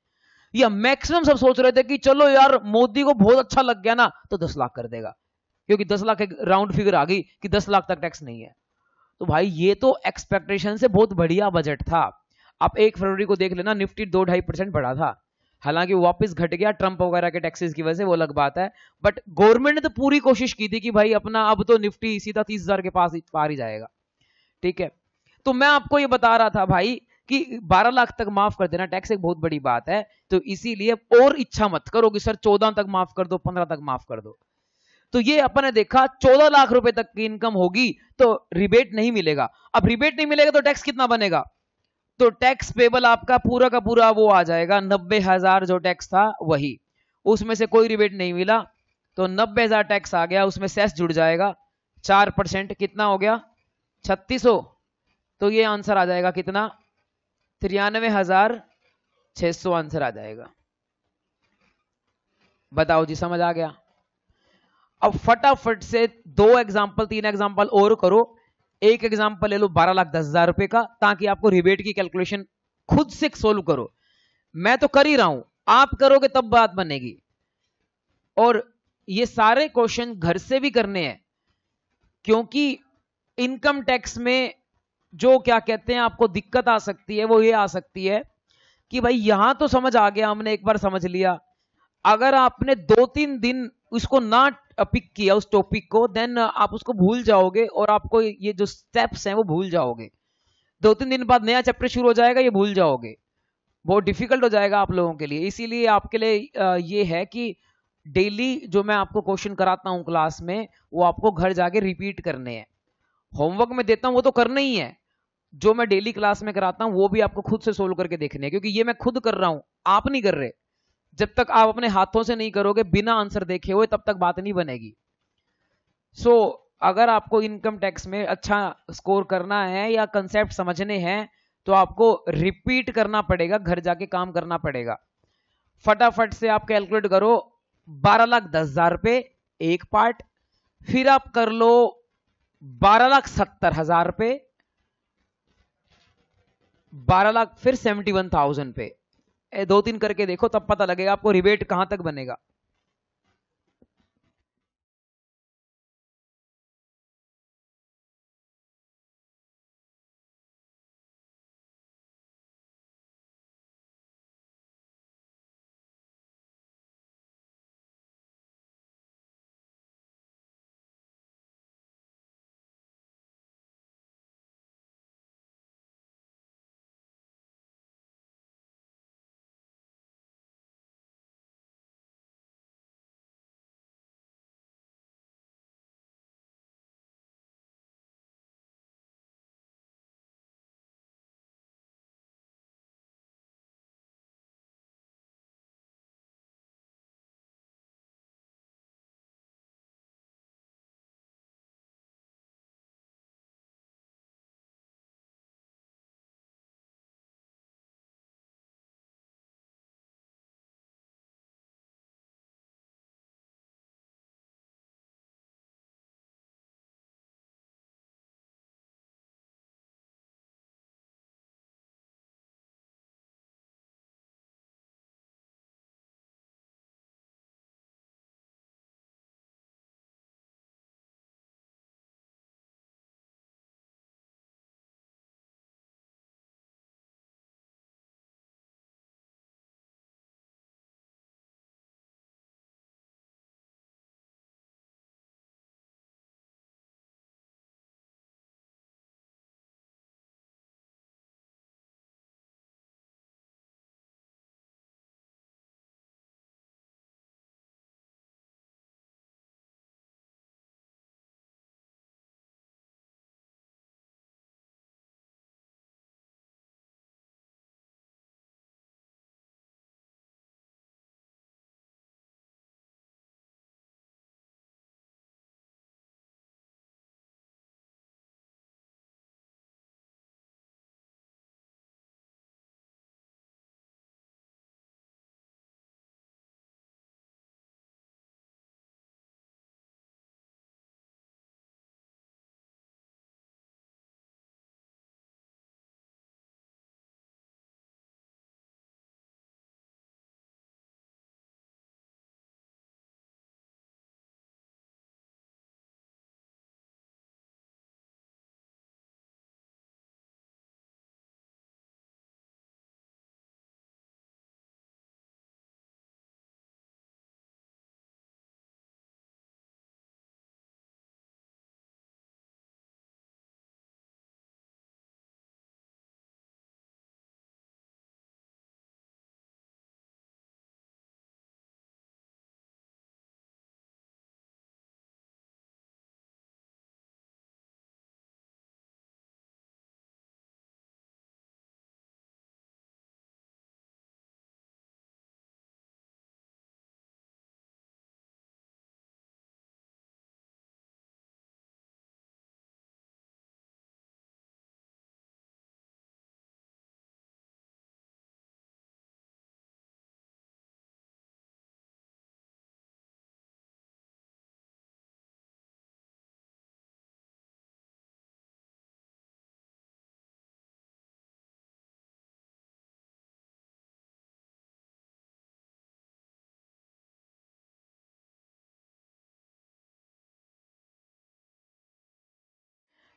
या मैक्सिमम सब सोच रहे थे कि चलो यार मोदी को बहुत अच्छा लग गया ना, तो 10 लाख कर देगा, क्योंकि 10 लाख एक राउंड फिगर आ गई कि 10 लाख तक टैक्स नहीं है। तो भाई ये तो एक्सपेक्टेशन से बहुत बढ़िया बजट था। आप 1 फरवरी को देख लेना, निफ्टी 2-2.5% बढ़ा था। हालांकि वापस घट गया ट्रंप वगैरह के टैक्सेस की वजह से, वो अलग बात है। बट गवर्नमेंट ने तो पूरी कोशिश की थी कि भाई अपना अब तो निफ्टी सीधा 30,000 के पास पार ही जाएगा। ठीक है, तो मैं आपको ये बता रहा था भाई कि 12 लाख तक माफ कर देना टैक्स एक बहुत बड़ी बात है। तो इसीलिए और इच्छा मत करो कि सर 14 तक माफ कर दो, 15 तक माफ कर दो। तो ये अपन ने देखा 14 लाख रुपए तक की इनकम होगी तो रिबेट नहीं मिलेगा। अब रिबेट नहीं मिलेगा तो टैक्स कितना बनेगा? तो टैक्स पेबल आपका पूरा का पूरा वो आ जाएगा 90,000, जो टैक्स था वही, उसमें से कोई रिबेट नहीं मिला, तो 90,000 टैक्स आ गया, उसमें सेस जुड़ जाएगा 4%, कितना हो गया? 3600। तो ये आंसर आ जाएगा कितना? 93,600 आंसर आ जाएगा। बताओ जी, समझ आ गया? अब फटाफट से 2 एग्जाम्पल 3 एग्जाम्पल और करो। एक एग्जाम्पल ले लो 12,10,000 रुपए का, ताकि आपको रिबेट की कैलकुलेशन खुद से सोल्व करो। मैं तो कर ही रहा हूं, आप करोगे तब बात बनेगी। और ये सारे क्वेश्चन घर से भी करने हैं, क्योंकि इनकम टैक्स में जो क्या कहते हैं आपको दिक्कत आ सकती है, वो ये आ सकती है कि भाई यहां तो समझ आ गया, हमने एक बार समझ लिया। अगर आपने 2-3 दिन उसको ना पिक किया उस टॉपिक को, देन आप उसको भूल जाओगे, और आपको ये जो स्टेप्स हैं वो भूल जाओगे। 2-3 दिन बाद नया चैप्टर शुरू हो जाएगा, ये भूल जाओगे, बहुत डिफिकल्ट हो जाएगा आप लोगों के लिए। इसीलिए आपके लिए ये है कि डेली जो मैं आपको क्वेश्चन कराता हूं क्लास में, वो आपको घर जाके रिपीट करने हैं। होमवर्क में देता हूं वो तो करना ही है, जो मैं डेली क्लास में कराता हूं वो भी आपको खुद से सोल्व करके देखने हैं, क्योंकि ये मैं खुद कर रहा हूं, आप नहीं कर रहे। जब तक आप अपने हाथों से नहीं करोगे बिना आंसर देखे हुए, तब तक बात नहीं बनेगी। सो अगर आपको इनकम टैक्स में अच्छा स्कोर करना है या कंसेप्ट समझने हैं, तो आपको रिपीट करना पड़ेगा, घर जाके काम करना पड़ेगा। फटाफट से आप कैलकुलेट करो, 12,10,000 रुपए एक पार्ट, फिर आप कर लो 12,70,000 रुपए, 12 लाख, फिर 71,000 पे। 2-3 करके देखो, तब पता लगेगा आपको रिबेट कहां तक बनेगा।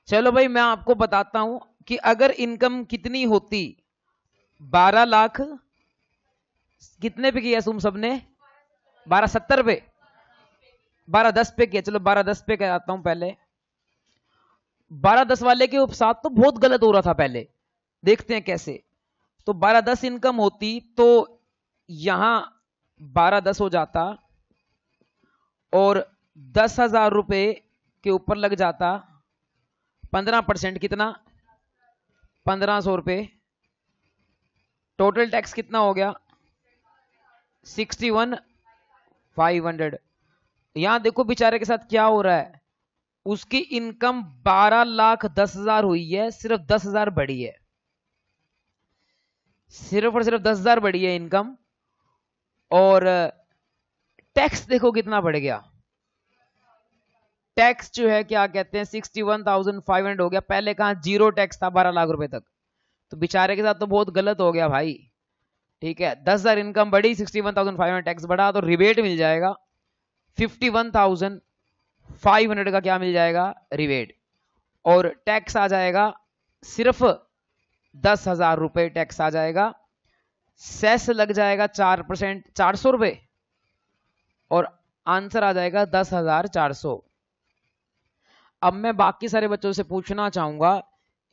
चलो भाई मैं आपको बताता हूं कि अगर इनकम कितनी होती, 12 लाख कितने पे किया तुम सबने? 1270 पे, 1210 पे किया। चलो 1210 पे कराता हूं पहले। 1210 वाले के साथ तो बहुत गलत हो रहा था पहले, देखते हैं कैसे। तो 1210 इनकम होती तो यहां 1210 हो जाता और 10,000 रुपए के ऊपर लग जाता 15%, कितना? 1500 रुपए। टोटल टैक्स कितना हो गया? 61,500। यहां देखो बेचारे के साथ क्या हो रहा है, उसकी इनकम 12,10,000 हुई है, सिर्फ 10,000 बढ़ी है, सिर्फ और सिर्फ 10,000 बढ़ी है इनकम। और टैक्स देखो कितना बढ़ गया। टैक्स जो है क्या कहते हैं 61,500 हो गया। पहले कहां जीरो टैक्स था 12 लाख रुपए तक। तो बेचारे के साथ तो बहुत गलत हो गया भाई। ठीक है, 10,000 इनकम बढ़ी, 61,500 टैक्स बढ़ा, तो रिबेट मिल जाएगा 51,500 का। क्या मिल जाएगा? रिबेट। और टैक्स आ जाएगा सिर्फ 10,000 रुपए टैक्स आ जाएगा। सेस लग जाएगा 4%, 400 रुपए। और आंसर आ जाएगा 10,400। अब मैं बाकी सारे बच्चों से पूछना चाहूंगा,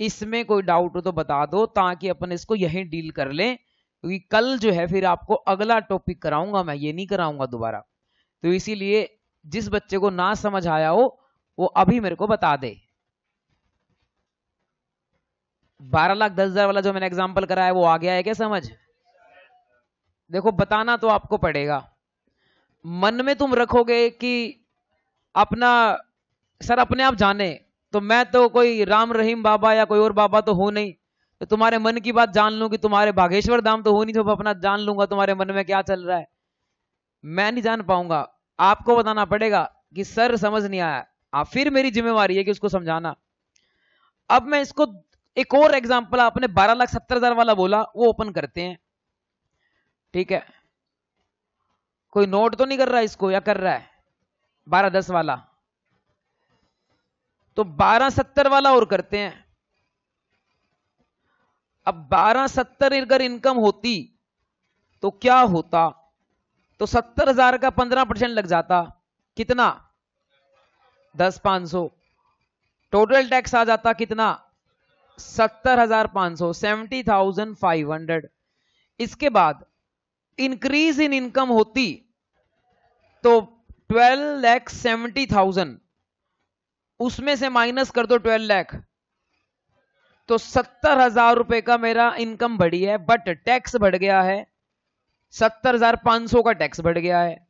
इसमें कोई डाउट हो तो बता दो, ताकि अपन इसको यहीं डील कर लें, क्योंकि कल जो है फिर आपको अगला टॉपिक कराऊंगा, मैं ये नहीं कराऊंगा दोबारा। तो इसीलिए जिस बच्चे को ना समझ आया हो वो अभी मेरे को बता दे। 12,10,000 वाला जो मैंने एग्जांपल कराया वो आ गया है क्या समझ? देखो बताना तो आपको पड़ेगा। मन में तुम रखोगे कि अपना सर अपने आप जाने, तो मैं तो कोई राम रहीम बाबा या कोई और बाबा तो हूं नहीं, तो तुम्हारे मन की बात जान लूं कि तुम्हारे बागेश्वर धाम तो हो नहीं, तो अपना जान लूंगा तुम्हारे मन में क्या चल रहा है। मैं नहीं जान पाऊंगा, आपको बताना पड़ेगा कि सर समझ नहीं आया। फिर मेरी जिम्मेवारी है कि उसको समझाना। अब मैं इसको एक और एग्जांपल, आपने 12,70,000 वाला बोला, वो ओपन करते हैं। ठीक है, कोई नोट तो नहीं कर रहा इसको, या कर रहा है? 1210 वाला। तो 1270 वाला और करते हैं। अब 1270 अगर इनकम होती तो क्या होता? तो 70,000 का 15% लग जाता, कितना? 10,500। टोटल टैक्स आ जाता कितना? 70,500, 70,500। इसके बाद इंक्रीज इन इनकम होती तो 12,70,000, उसमें से माइनस कर दो 12 लाख, तो 70,000 रुपए का मेरा इनकम बढ़ी है, बट टैक्स बढ़ गया है 70,500 का टैक्स बढ़ गया है।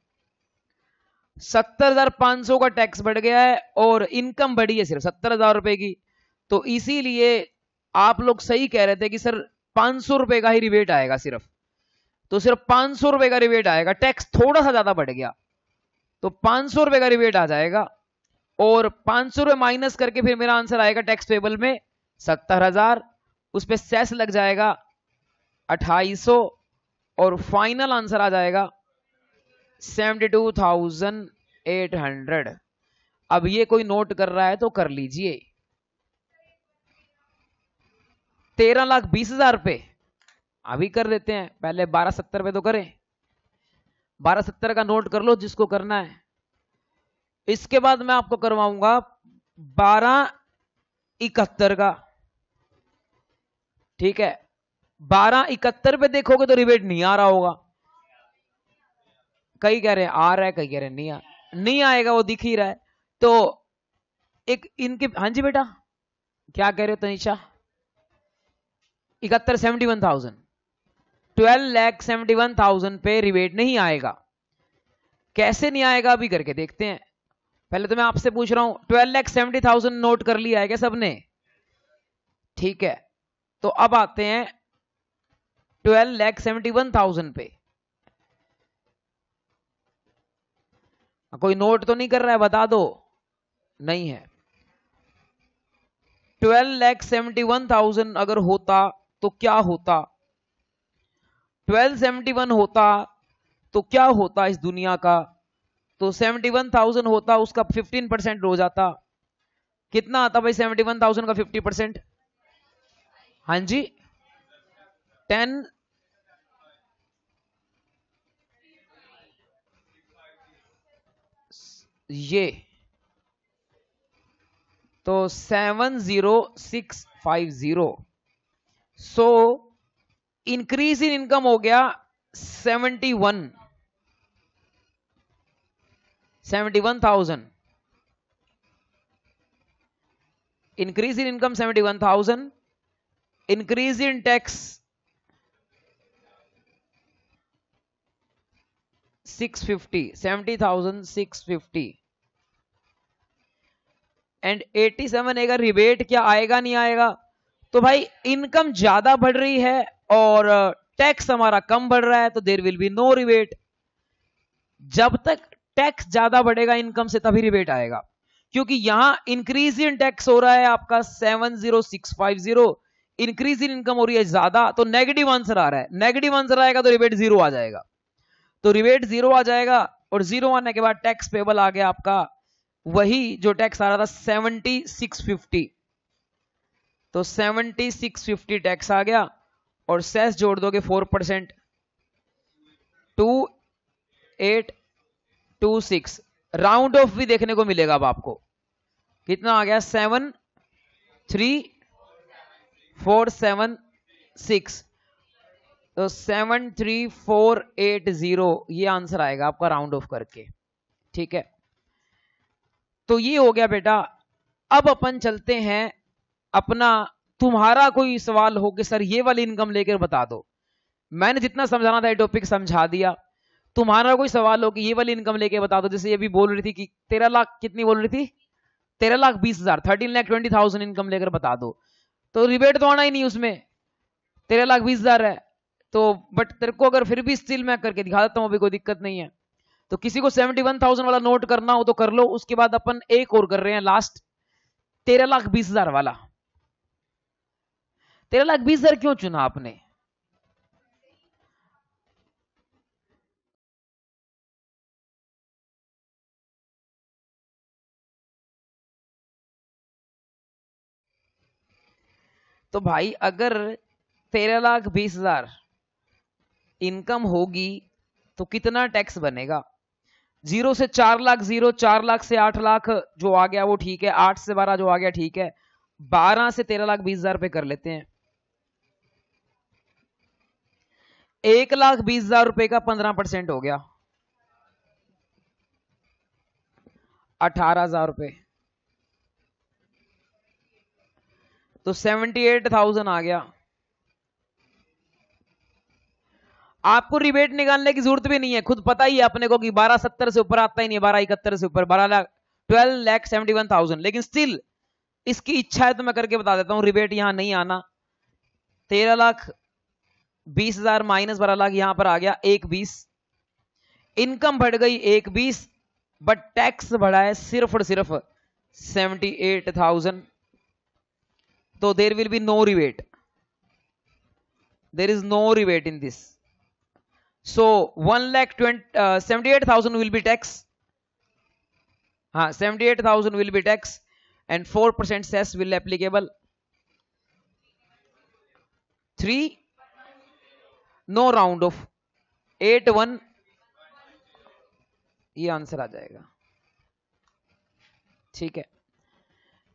70,500 का टैक्स बढ़ गया है और इनकम बढ़ी है सिर्फ 70,000 रुपए की। तो इसीलिए आप लोग सही कह रहे थे कि सर 500 रुपए का ही रिबेट आएगा सिर्फ, तो सिर्फ 500 रुपए का रिबेट आएगा। टैक्स थोड़ा सा ज्यादा बढ़ गया तो 500 रुपए का रिबेट आ जाएगा, और 500 रुपए माइनस करके फिर मेरा आंसर आएगा टैक्स पेबल में 70,000, उस पर सेस लग जाएगा 2,800, और फाइनल आंसर आ जाएगा 72,800। अब ये कोई नोट कर रहा है तो कर लीजिए। 13,20,000 पे अभी कर देते हैं, पहले 1270 पे तो करें। 1270 का नोट कर लो जिसको करना है। इसके बाद मैं आपको करवाऊंगा 1271 का। ठीक है, 1271 पे देखोगे तो रिबेट नहीं आ रहा होगा। कई कह रहे हैं आ रहा है, कई कह रहे हैं नहीं आएगा, वो दिख ही रहा है। तो एक इनके, हाँ जी बेटा क्या कह रहे हो तनिषा? 71,71,000, 12,71,000 पे रिबेट नहीं आएगा। कैसे नहीं आएगा अभी करके देखते हैं। पहले तो मैं आपसे पूछ रहा हूं 12,70,000 नोट कर लिया है क्या सबने? ठीक है, तो अब आते हैं 12,71,000 पे। कोई नोट तो नहीं कर रहा है, बता दो। नहीं है। 12,71,000 अगर होता तो क्या होता? 1271 होता तो क्या होता इस दुनिया का? तो 71,000 होता, उसका 15% हो जाता कितना आता भाई 71,000 का 50%? हाँ जी 10 ये तो 70650। सो इंक्रीज इन इनकम हो गया 71,000। Increase in income 71,000, increase in tax 650, 70,650 and 87 का रिबेट क्या आएगा नहीं आएगा? तो भाई इनकम ज्यादा बढ़ रही है और टैक्स हमारा कम बढ़ रहा है तो there will be no rebate. जब तक टैक्स ज्यादा बढ़ेगा इनकम से तभी रिबेट आएगा, क्योंकि यहां इंक्रीज इन टैक्स हो रहा है आपका 70650, इंक्रीज इन इनकम हो रही है ज्यादा तो नेगेटिव आंसर आ रहा है। नेगेटिव आंसर आएगा तो रिबेट जीरो आ जाएगा, तो रिबेट जीरो आ जाएगा और जीरो आने के बाद टैक्स पेबल आ गया आपका वही जो टैक्स आ रहा था 7650, तो 7650 टैक्स आ गया और सेस जोड़ दोगे 4%, 2826। राउंड ऑफ भी देखने को मिलेगा अब आपको, कितना आ गया 73476, तो 73480 ये आंसर आएगा आपका राउंड ऑफ करके। ठीक है, तो ये हो गया बेटा। अब अपन चलते हैं अपना, तुम्हारा कोई सवाल हो कि सर ये वाली इनकम लेकर बता दो, मैंने जितना समझाना था ये टॉपिक समझा दिया। तुम्हारा कोई सवाल हो कि ये वाली इनकम लेके बता दो, जैसे ये भी बोल रही थी कि 13 लाख, कितनी बोल रही थी 13,20,000, 13,20,000 इनकम लेकर बता दो, तो रिबेट तो आना ही नहीं उसमें, 13,20,000 है तो, बट तेरे को अगर फिर भी स्टिल मैं करके दिखा देता हूं, अभी कोई दिक्कत नहीं है। तो किसी को 71,000 वाला नोट करना हो तो कर लो, उसके बाद अपन एक और कर रहे हैं लास्ट 13,20,000 वाला। 13,20,000 क्यों चुना आपने? तो भाई अगर 13,20,000 इनकम होगी तो कितना टैक्स बनेगा? 0 से 4 लाख 0, 4 लाख से 8 लाख जो आ गया वो ठीक है, 8 से 12 जो आ गया ठीक है, 12 से 13,20,000 पे कर लेते हैं। 1,20,000 रुपए का 15% हो गया 18,000 रुपए, तो 78,000 आ गया। आपको रिबेट निकालने की जरूरत भी नहीं है, खुद पता ही है अपने को कि 1270 से ऊपर आता ही नहीं है, 1271 से ऊपर 12,71,000, लेकिन स्टिल इसकी इच्छा है तो मैं करके बता देता हूं, रिबेट यहां नहीं आना। 13,20,000 माइनस 12 लाख यहां पर आ गया 1,20, इनकम बढ़ गई 1,20, बट टैक्स बढ़ा है सिर्फ और सिर्फ 78,000, तो there will be no rebate, there is no rebate in this. So 1,78,000 will be tax. 78,000 will be tax and 4% cess will applicable. 3 no round off, 81 ये आंसर आ जाएगा। ठीक है,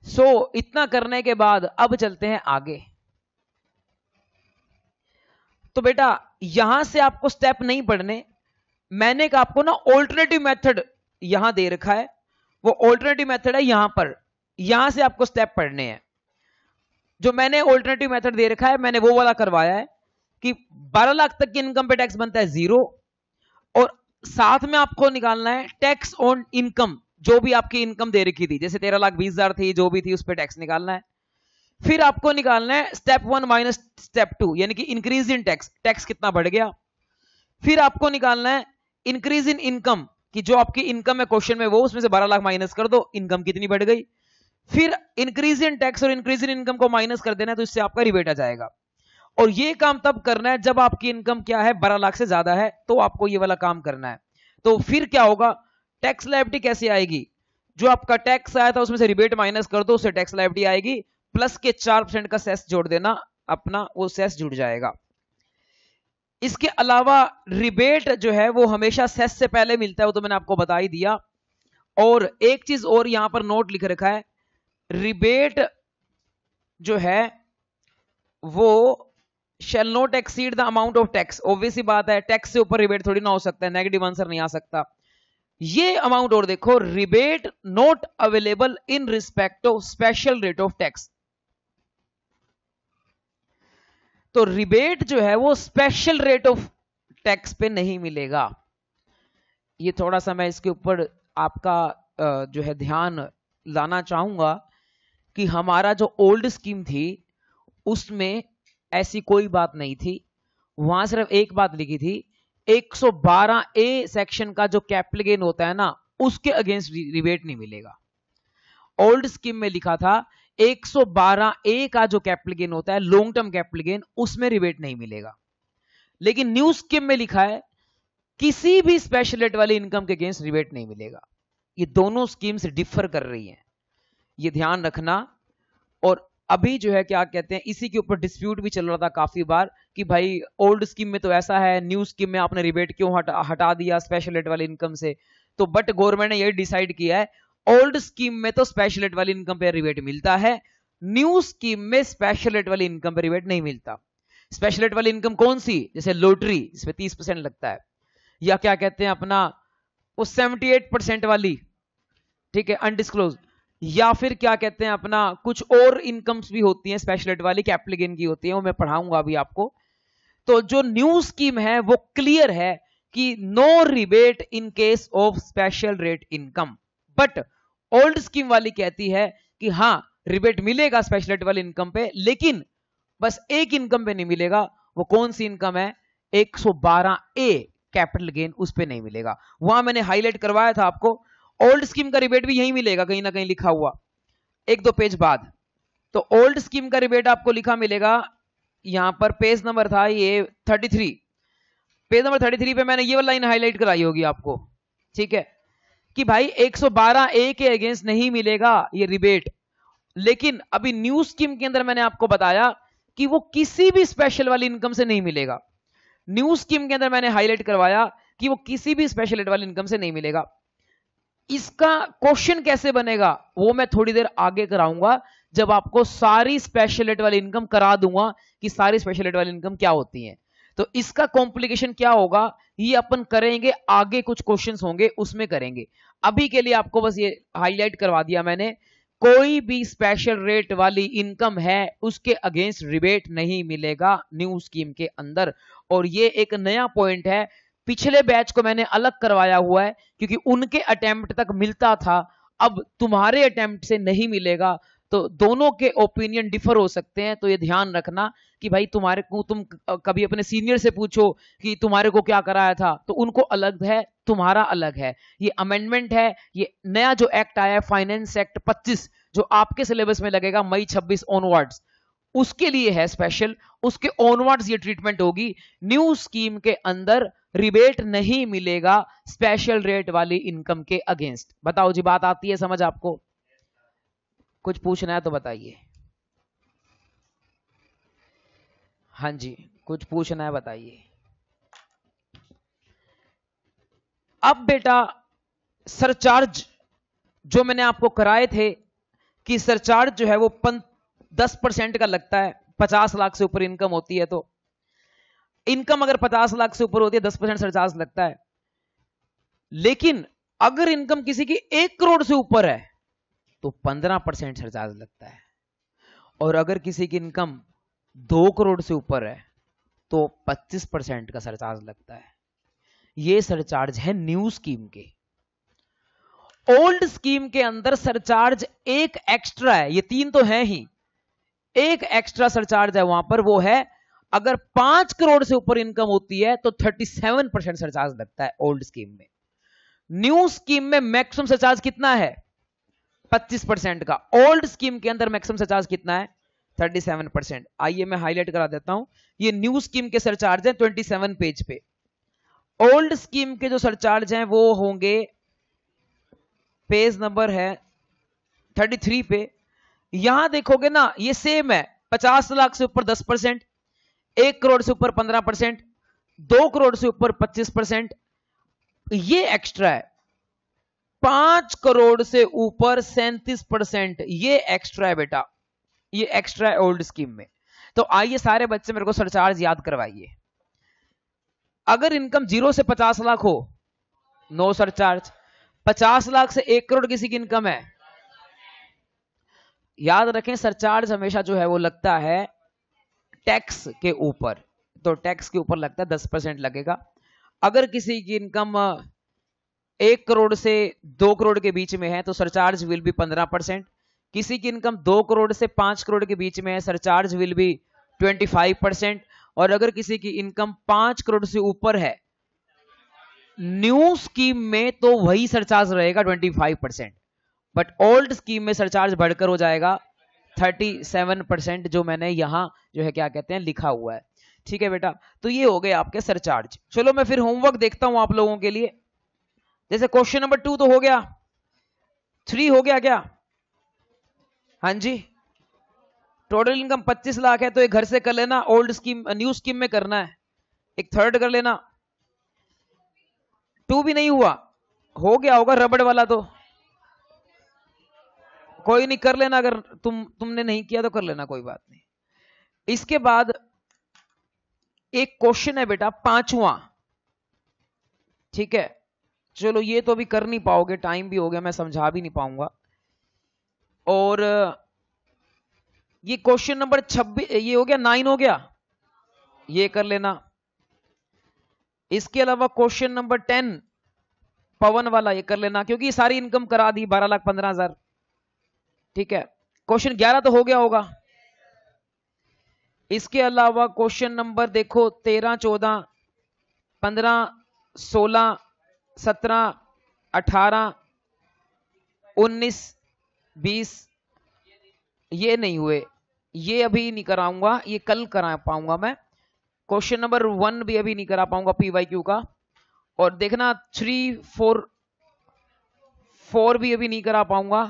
सो इतना करने के बाद अब चलते हैं आगे। तो बेटा यहां से आपको स्टेप नहीं पढ़ने, मैंने आपको ना ऑल्टरनेटिव मेथड यहां दे रखा है, वो ऑल्टरनेटिव मेथड है यहां पर, यहां से आपको स्टेप पढ़ने हैं। जो मैंने ऑल्टरनेटिव मेथड दे रखा है मैंने वो वाला करवाया है कि 12 लाख तक की इनकम पे टैक्स बनता है 0, और साथ में आपको निकालना है टैक्स ऑन इनकम, जो भी आपकी इनकम दे रखी थी, जैसे 13,20,000 थी जो भी थी उस पर टैक्स निकालना है। फिर आपको निकालना है स्टेप 1 माइनस स्टेप 2, यानी कि इंक्रीज इन टैक्स, टैक्स कितना बढ़ गया। फिर आपको निकालना है इंक्रीज इन इनकम, कि जो आपकी इनकम है क्वेश्चन में वो, उसमें से 12 लाख माइनस कर दो, इनकम कितनी बढ़ गई। फिर इंक्रीज इन टैक्स और इंक्रीज इन इनकम को माइनस कर देना है, तो इससे आपका रिबेट आ जाएगा। और ये काम तब करना है जब आपकी इनकम क्या है 12 लाख से ज्यादा है, तो आपको ये वाला काम करना है। तो फिर क्या होगा, टैक्स लायबिलिटी कैसे आएगी, जो आपका टैक्स आया था उसमें से रिबेट माइनस कर दो, उससे टैक्स लायबिलिटी आएगी, प्लस के 4% का सेस जोड़ देना, अपना वो सेस जुड़ जाएगा। इसके अलावा रिबेट जो है वो हमेशा सेस से पहले मिलता है, वो तो मैंने आपको बता ही दिया। और एक चीज और यहां पर नोट लिख रखा है, रिबेट जो है वो shall not exceed the amount of tax। Obvious सी बात है, टैक्स से ऊपर रिबेट थोड़ी ना हो सकता है, नेगेटिव आंसर नहीं आ सकता। ये अमाउंट और देखो, rebate not available in respect of special rate of tax. तो रिबेट जो है वो स्पेशल रेट ऑफ टैक्स पे नहीं मिलेगा। ये थोड़ा सा मैं इसके ऊपर आपका जो है ध्यान लाना चाहूंगा कि हमारा जो ओल्ड स्कीम थी उसमें ऐसी कोई बात नहीं थी, वहां सिर्फ एक बात लिखी थी, 112A सेक्शन का जो कैपिटल गेन होता है ना उसके अगेंस्ट रिबेट नहीं मिलेगा। ओल्ड स्कीम में लिखा था 112A का जो कैपिटल गेन होता है, लॉन्ग टर्म कैपिटल गेन, उसमें रिबेट नहीं मिलेगा। लेकिन न्यू स्कीम में लिखा है किसी भी स्पेशल रेट वाली इनकम के अगेंस्ट रिबेट नहीं मिलेगा। ये दोनों स्कीम्स डिफर कर रही हैं, ये ध्यान रखना। और अभी जो है क्या कहते हैं, इसी के ऊपर डिस्प्यूट भी चल रहा था काफी बार कि भाई ओल्ड स्कीम में तो ऐसा है, न्यू स्कीम में आपने रिबेट क्यों हटा दिया स्पेशल रेट वाली इनकम से। तो बट गवर्नमेंट ने यही डिसाइड किया है, ओल्ड स्कीम में तो स्पेशल रेट वाली इनकम पे रिबेट मिलता है, न्यू स्कीम में स्पेशल रेट वाली इनकम पे रिबेट नहीं मिलता। स्पेशल रेट वाली इनकम कौन सी, जैसे लॉटरी जिसमें 30% लगता है, या क्या कहते हैं अपना वो 78% वाली, ठीक है, अनडिस्क्लोज, या फिर क्या कहते हैं अपना कुछ और इनकम्स भी होती हैं स्पेशल रेट वाली, कैपिटल गेन की होती है, वो मैं पढ़ाऊंगा अभी आपको। तो जो न्यू स्कीम है वो क्लियर है कि no rebate in case of special rate income, but old scheme वाली कहती है कि हाँ रिबेट मिलेगा स्पेशल रेट वाली इनकम पे, लेकिन बस एक इनकम पे नहीं मिलेगा। वो कौन सी इनकम है, 112A कैपिटल गेन, उस पे नहीं मिलेगा। वहां मैंने हाईलाइट करवाया था आपको, ओल्ड स्कीम का रिबेट भी यही मिलेगा, कहीं ना कहीं लिखा हुआ 1-2 पेज बाद। तो ओल्ड स्कीम का रिबेट आपको लिखा मिलेगा, यहां पर पेज नंबर था ये 33, पेज नंबर 33 पे मैंने ये वाला लाइन हाईलाइट कराई होगी आपको, ठीक है, कि भाई 112A के अगेंस्ट नहीं मिलेगा ये रिबेट। लेकिन अभी न्यू स्कीम के अंदर मैंने आपको बताया कि वो किसी भी स्पेशल वाली इनकम से नहीं मिलेगा। न्यू स्कीम के अंदर मैंने हाईलाइट करवाया कि वो किसी भी स्पेशल रेट वाली इनकम से नहीं मिलेगा। इसका क्वेश्चन कैसे बनेगा वो मैं थोड़ी देर आगे कराऊंगा, जब आपको सारी स्पेशल रेट वाली इनकम करा दूंगा कि सारी स्पेशल रेट वाली इनकम क्या होती है। तो इसका कॉम्प्लिकेशन क्या होगा ये अपन करेंगे आगे, कुछ क्वेश्चंस होंगे उसमें करेंगे। अभी के लिए आपको बस ये हाईलाइट करवा दिया मैंने, कोई भी स्पेशल रेट वाली इनकम है उसके अगेंस्ट रिबेट नहीं मिलेगा न्यू स्कीम के अंदर। और ये एक नया पॉइंट है, पिछले बैच को मैंने अलग करवाया हुआ है क्योंकि उनके अटेम्प्ट तक मिलता था, अब तुम्हारे अटेम्प्ट से नहीं मिलेगा। तो दोनों के ओपिनियन डिफर हो सकते हैं, तो ये ध्यान रखना कि भाई तुम्हारे को, तुम कभी अपने सीनियर से पूछो कि तुम्हारे को क्या कराया था, तो उनको अलग है, तुम्हारा अलग है। ये अमेंडमेंट है, ये नया जो एक्ट आया है फाइनेंस एक्ट 25, जो आपके सिलेबस में लगेगा मई 26 ऑनवर्ड्स, उसके लिए है स्पेशल, उसके ऑनवर्ड्स ये ट्रीटमेंट होगी। न्यू स्कीम के अंदर रिबेट नहीं मिलेगा स्पेशल रेट वाली इनकम के अगेंस्ट। बताओ जी, बात आती है समझ आपको? कुछ पूछना है तो बताइए। हाँ जी, कुछ पूछना है बताइए। अब बेटा सरचार्ज जो मैंने आपको कराए थे कि सरचार्ज जो है वो 10% का लगता है, 50 लाख से ऊपर इनकम होती है तो, इनकम अगर 50 लाख से ऊपर होती है 10% सरचार्ज लगता है। लेकिन अगर इनकम किसी की 1 करोड़ से ऊपर है तो 15% सरचार्ज लगता है, और अगर किसी की इनकम 2 करोड़ से ऊपर है तो 25% का सरचार्ज लगता है। ये सरचार्ज है न्यू स्कीम के। ओल्ड स्कीम के अंदर सरचार्ज एक एक्स्ट्रा है, ये 3 तो है ही, एक एक्स्ट्रा सरचार्ज है वहां पर, वो है अगर 5 करोड़ से ऊपर इनकम होती है तो 37% सरचार्ज लगता है ओल्ड स्कीम में। न्यू स्कीम में मैक्सिमम सरचार्ज कितना है? 25% का। ओल्ड स्कीम के अंदर मैक्सिमम सरचार्ज कितना है? 37%। आइए मैं हाईलाइट करा देता हूं, ये न्यू स्कीम के सरचार्ज हैं 27 पेज पे। ओल्ड स्कीम के जो सरचार्ज हैं वो होंगे पेज नंबर है 33 पे, यहां देखोगे ना ये सेम है, 50 लाख से ऊपर 10%, 1 करोड़ से ऊपर 15%, 2 करोड़ से ऊपर 25%, ये एक्स्ट्रा है। 5 करोड़ से ऊपर 37%, ये एक्स्ट्रा है बेटा, ये एक्स्ट्रा है ओल्ड स्कीम में। तो आइए सारे बच्चे मेरे को सरचार्ज याद करवाइए। अगर इनकम 0 से 50 लाख हो, नो सरचार्ज। 50 लाख से 1 करोड़ किसी की इनकम है, याद रखें सरचार्ज हमेशा जो है वो लगता है टैक्स के ऊपर, तो टैक्स के ऊपर लगता है 10% लगेगा। अगर किसी की इनकम 1 करोड़ से 2 करोड़ के बीच में है तो सरचार्ज विल बी 15%। किसी की इनकम 2 करोड़ से 5 करोड़ के बीच में है, सरचार्ज विल बी 25%। और अगर किसी की इनकम 5 करोड़ से ऊपर है न्यू स्कीम में तो वही सरचार्ज रहेगा 25%, बट ओल्ड स्कीम में सरचार्ज बढ़कर हो जाएगा 37%, जो मैंने यहां जो है क्या कहते हैं लिखा हुआ है। ठीक है बेटा, तो ये हो गए आपके सरचार्ज। चलो मैं फिर होमवर्क देखता हूं आप लोगों के लिए। जैसे क्वेश्चन नंबर 2 तो हो गया, 3 हो गया क्या? हाँ जी, टोटल इनकम 25 लाख है तो एक घर से कर लेना, ओल्ड स्कीम न्यू स्कीम में करना है। एक थर्ड कर लेना। 2 भी नहीं हुआ, हो गया होगा रबड़ वाला, तो कोई नहीं कर लेना, अगर तुमने नहीं किया तो कर लेना, कोई बात नहीं। इसके बाद एक क्वेश्चन है बेटा 5वां, ठीक है। चलो ये तो अभी कर नहीं पाओगे, टाइम भी हो गया, मैं समझा भी नहीं पाऊंगा। और ये क्वेश्चन नंबर 26 ये हो गया, 9 हो गया, ये कर लेना। इसके अलावा क्वेश्चन नंबर 10 पवन वाला ये कर लेना, क्योंकि सारी इनकम करा दी 12,15,000, ठीक है। क्वेश्चन 11 तो हो गया होगा। इसके अलावा क्वेश्चन नंबर देखो 13, 14, 15, 16, 17, 18, 19, 20 ये नहीं हुए, ये अभी नहीं कराऊंगा, ये कल करा पाऊंगा मैं। क्वेश्चन नंबर 1 भी अभी नहीं करा पाऊंगा PYQ का। और देखना 3, 4 भी अभी नहीं करा पाऊंगा,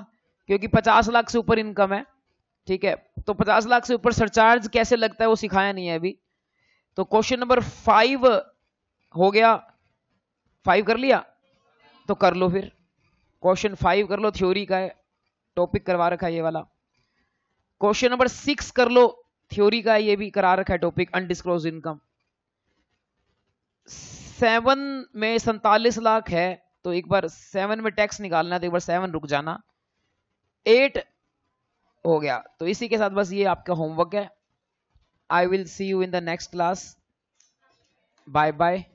क्योंकि 50 लाख से ऊपर इनकम है, ठीक है। तो 50 लाख से ऊपर सरचार्ज कैसे लगता है वो सिखाया नहीं है अभी। तो क्वेश्चन नंबर 5 हो गया, 5 कर लिया तो कर लो, फिर क्वेश्चन 5 कर लो, थ्योरी का है, टॉपिक करवा रखा है ये वाला। क्वेश्चन नंबर 6 कर लो, थ्योरी का है, ये भी करा रखा है टॉपिक, अनडिस्क्लोज इनकम। 7 में 47 लाख है, तो एक बार 7 में टैक्स निकालना है, तो एक बार 7 रुक जाना। 8 हो गया। तो इसी के साथ बस ये आपका होमवर्क है। I will see you in the next class. Bye bye.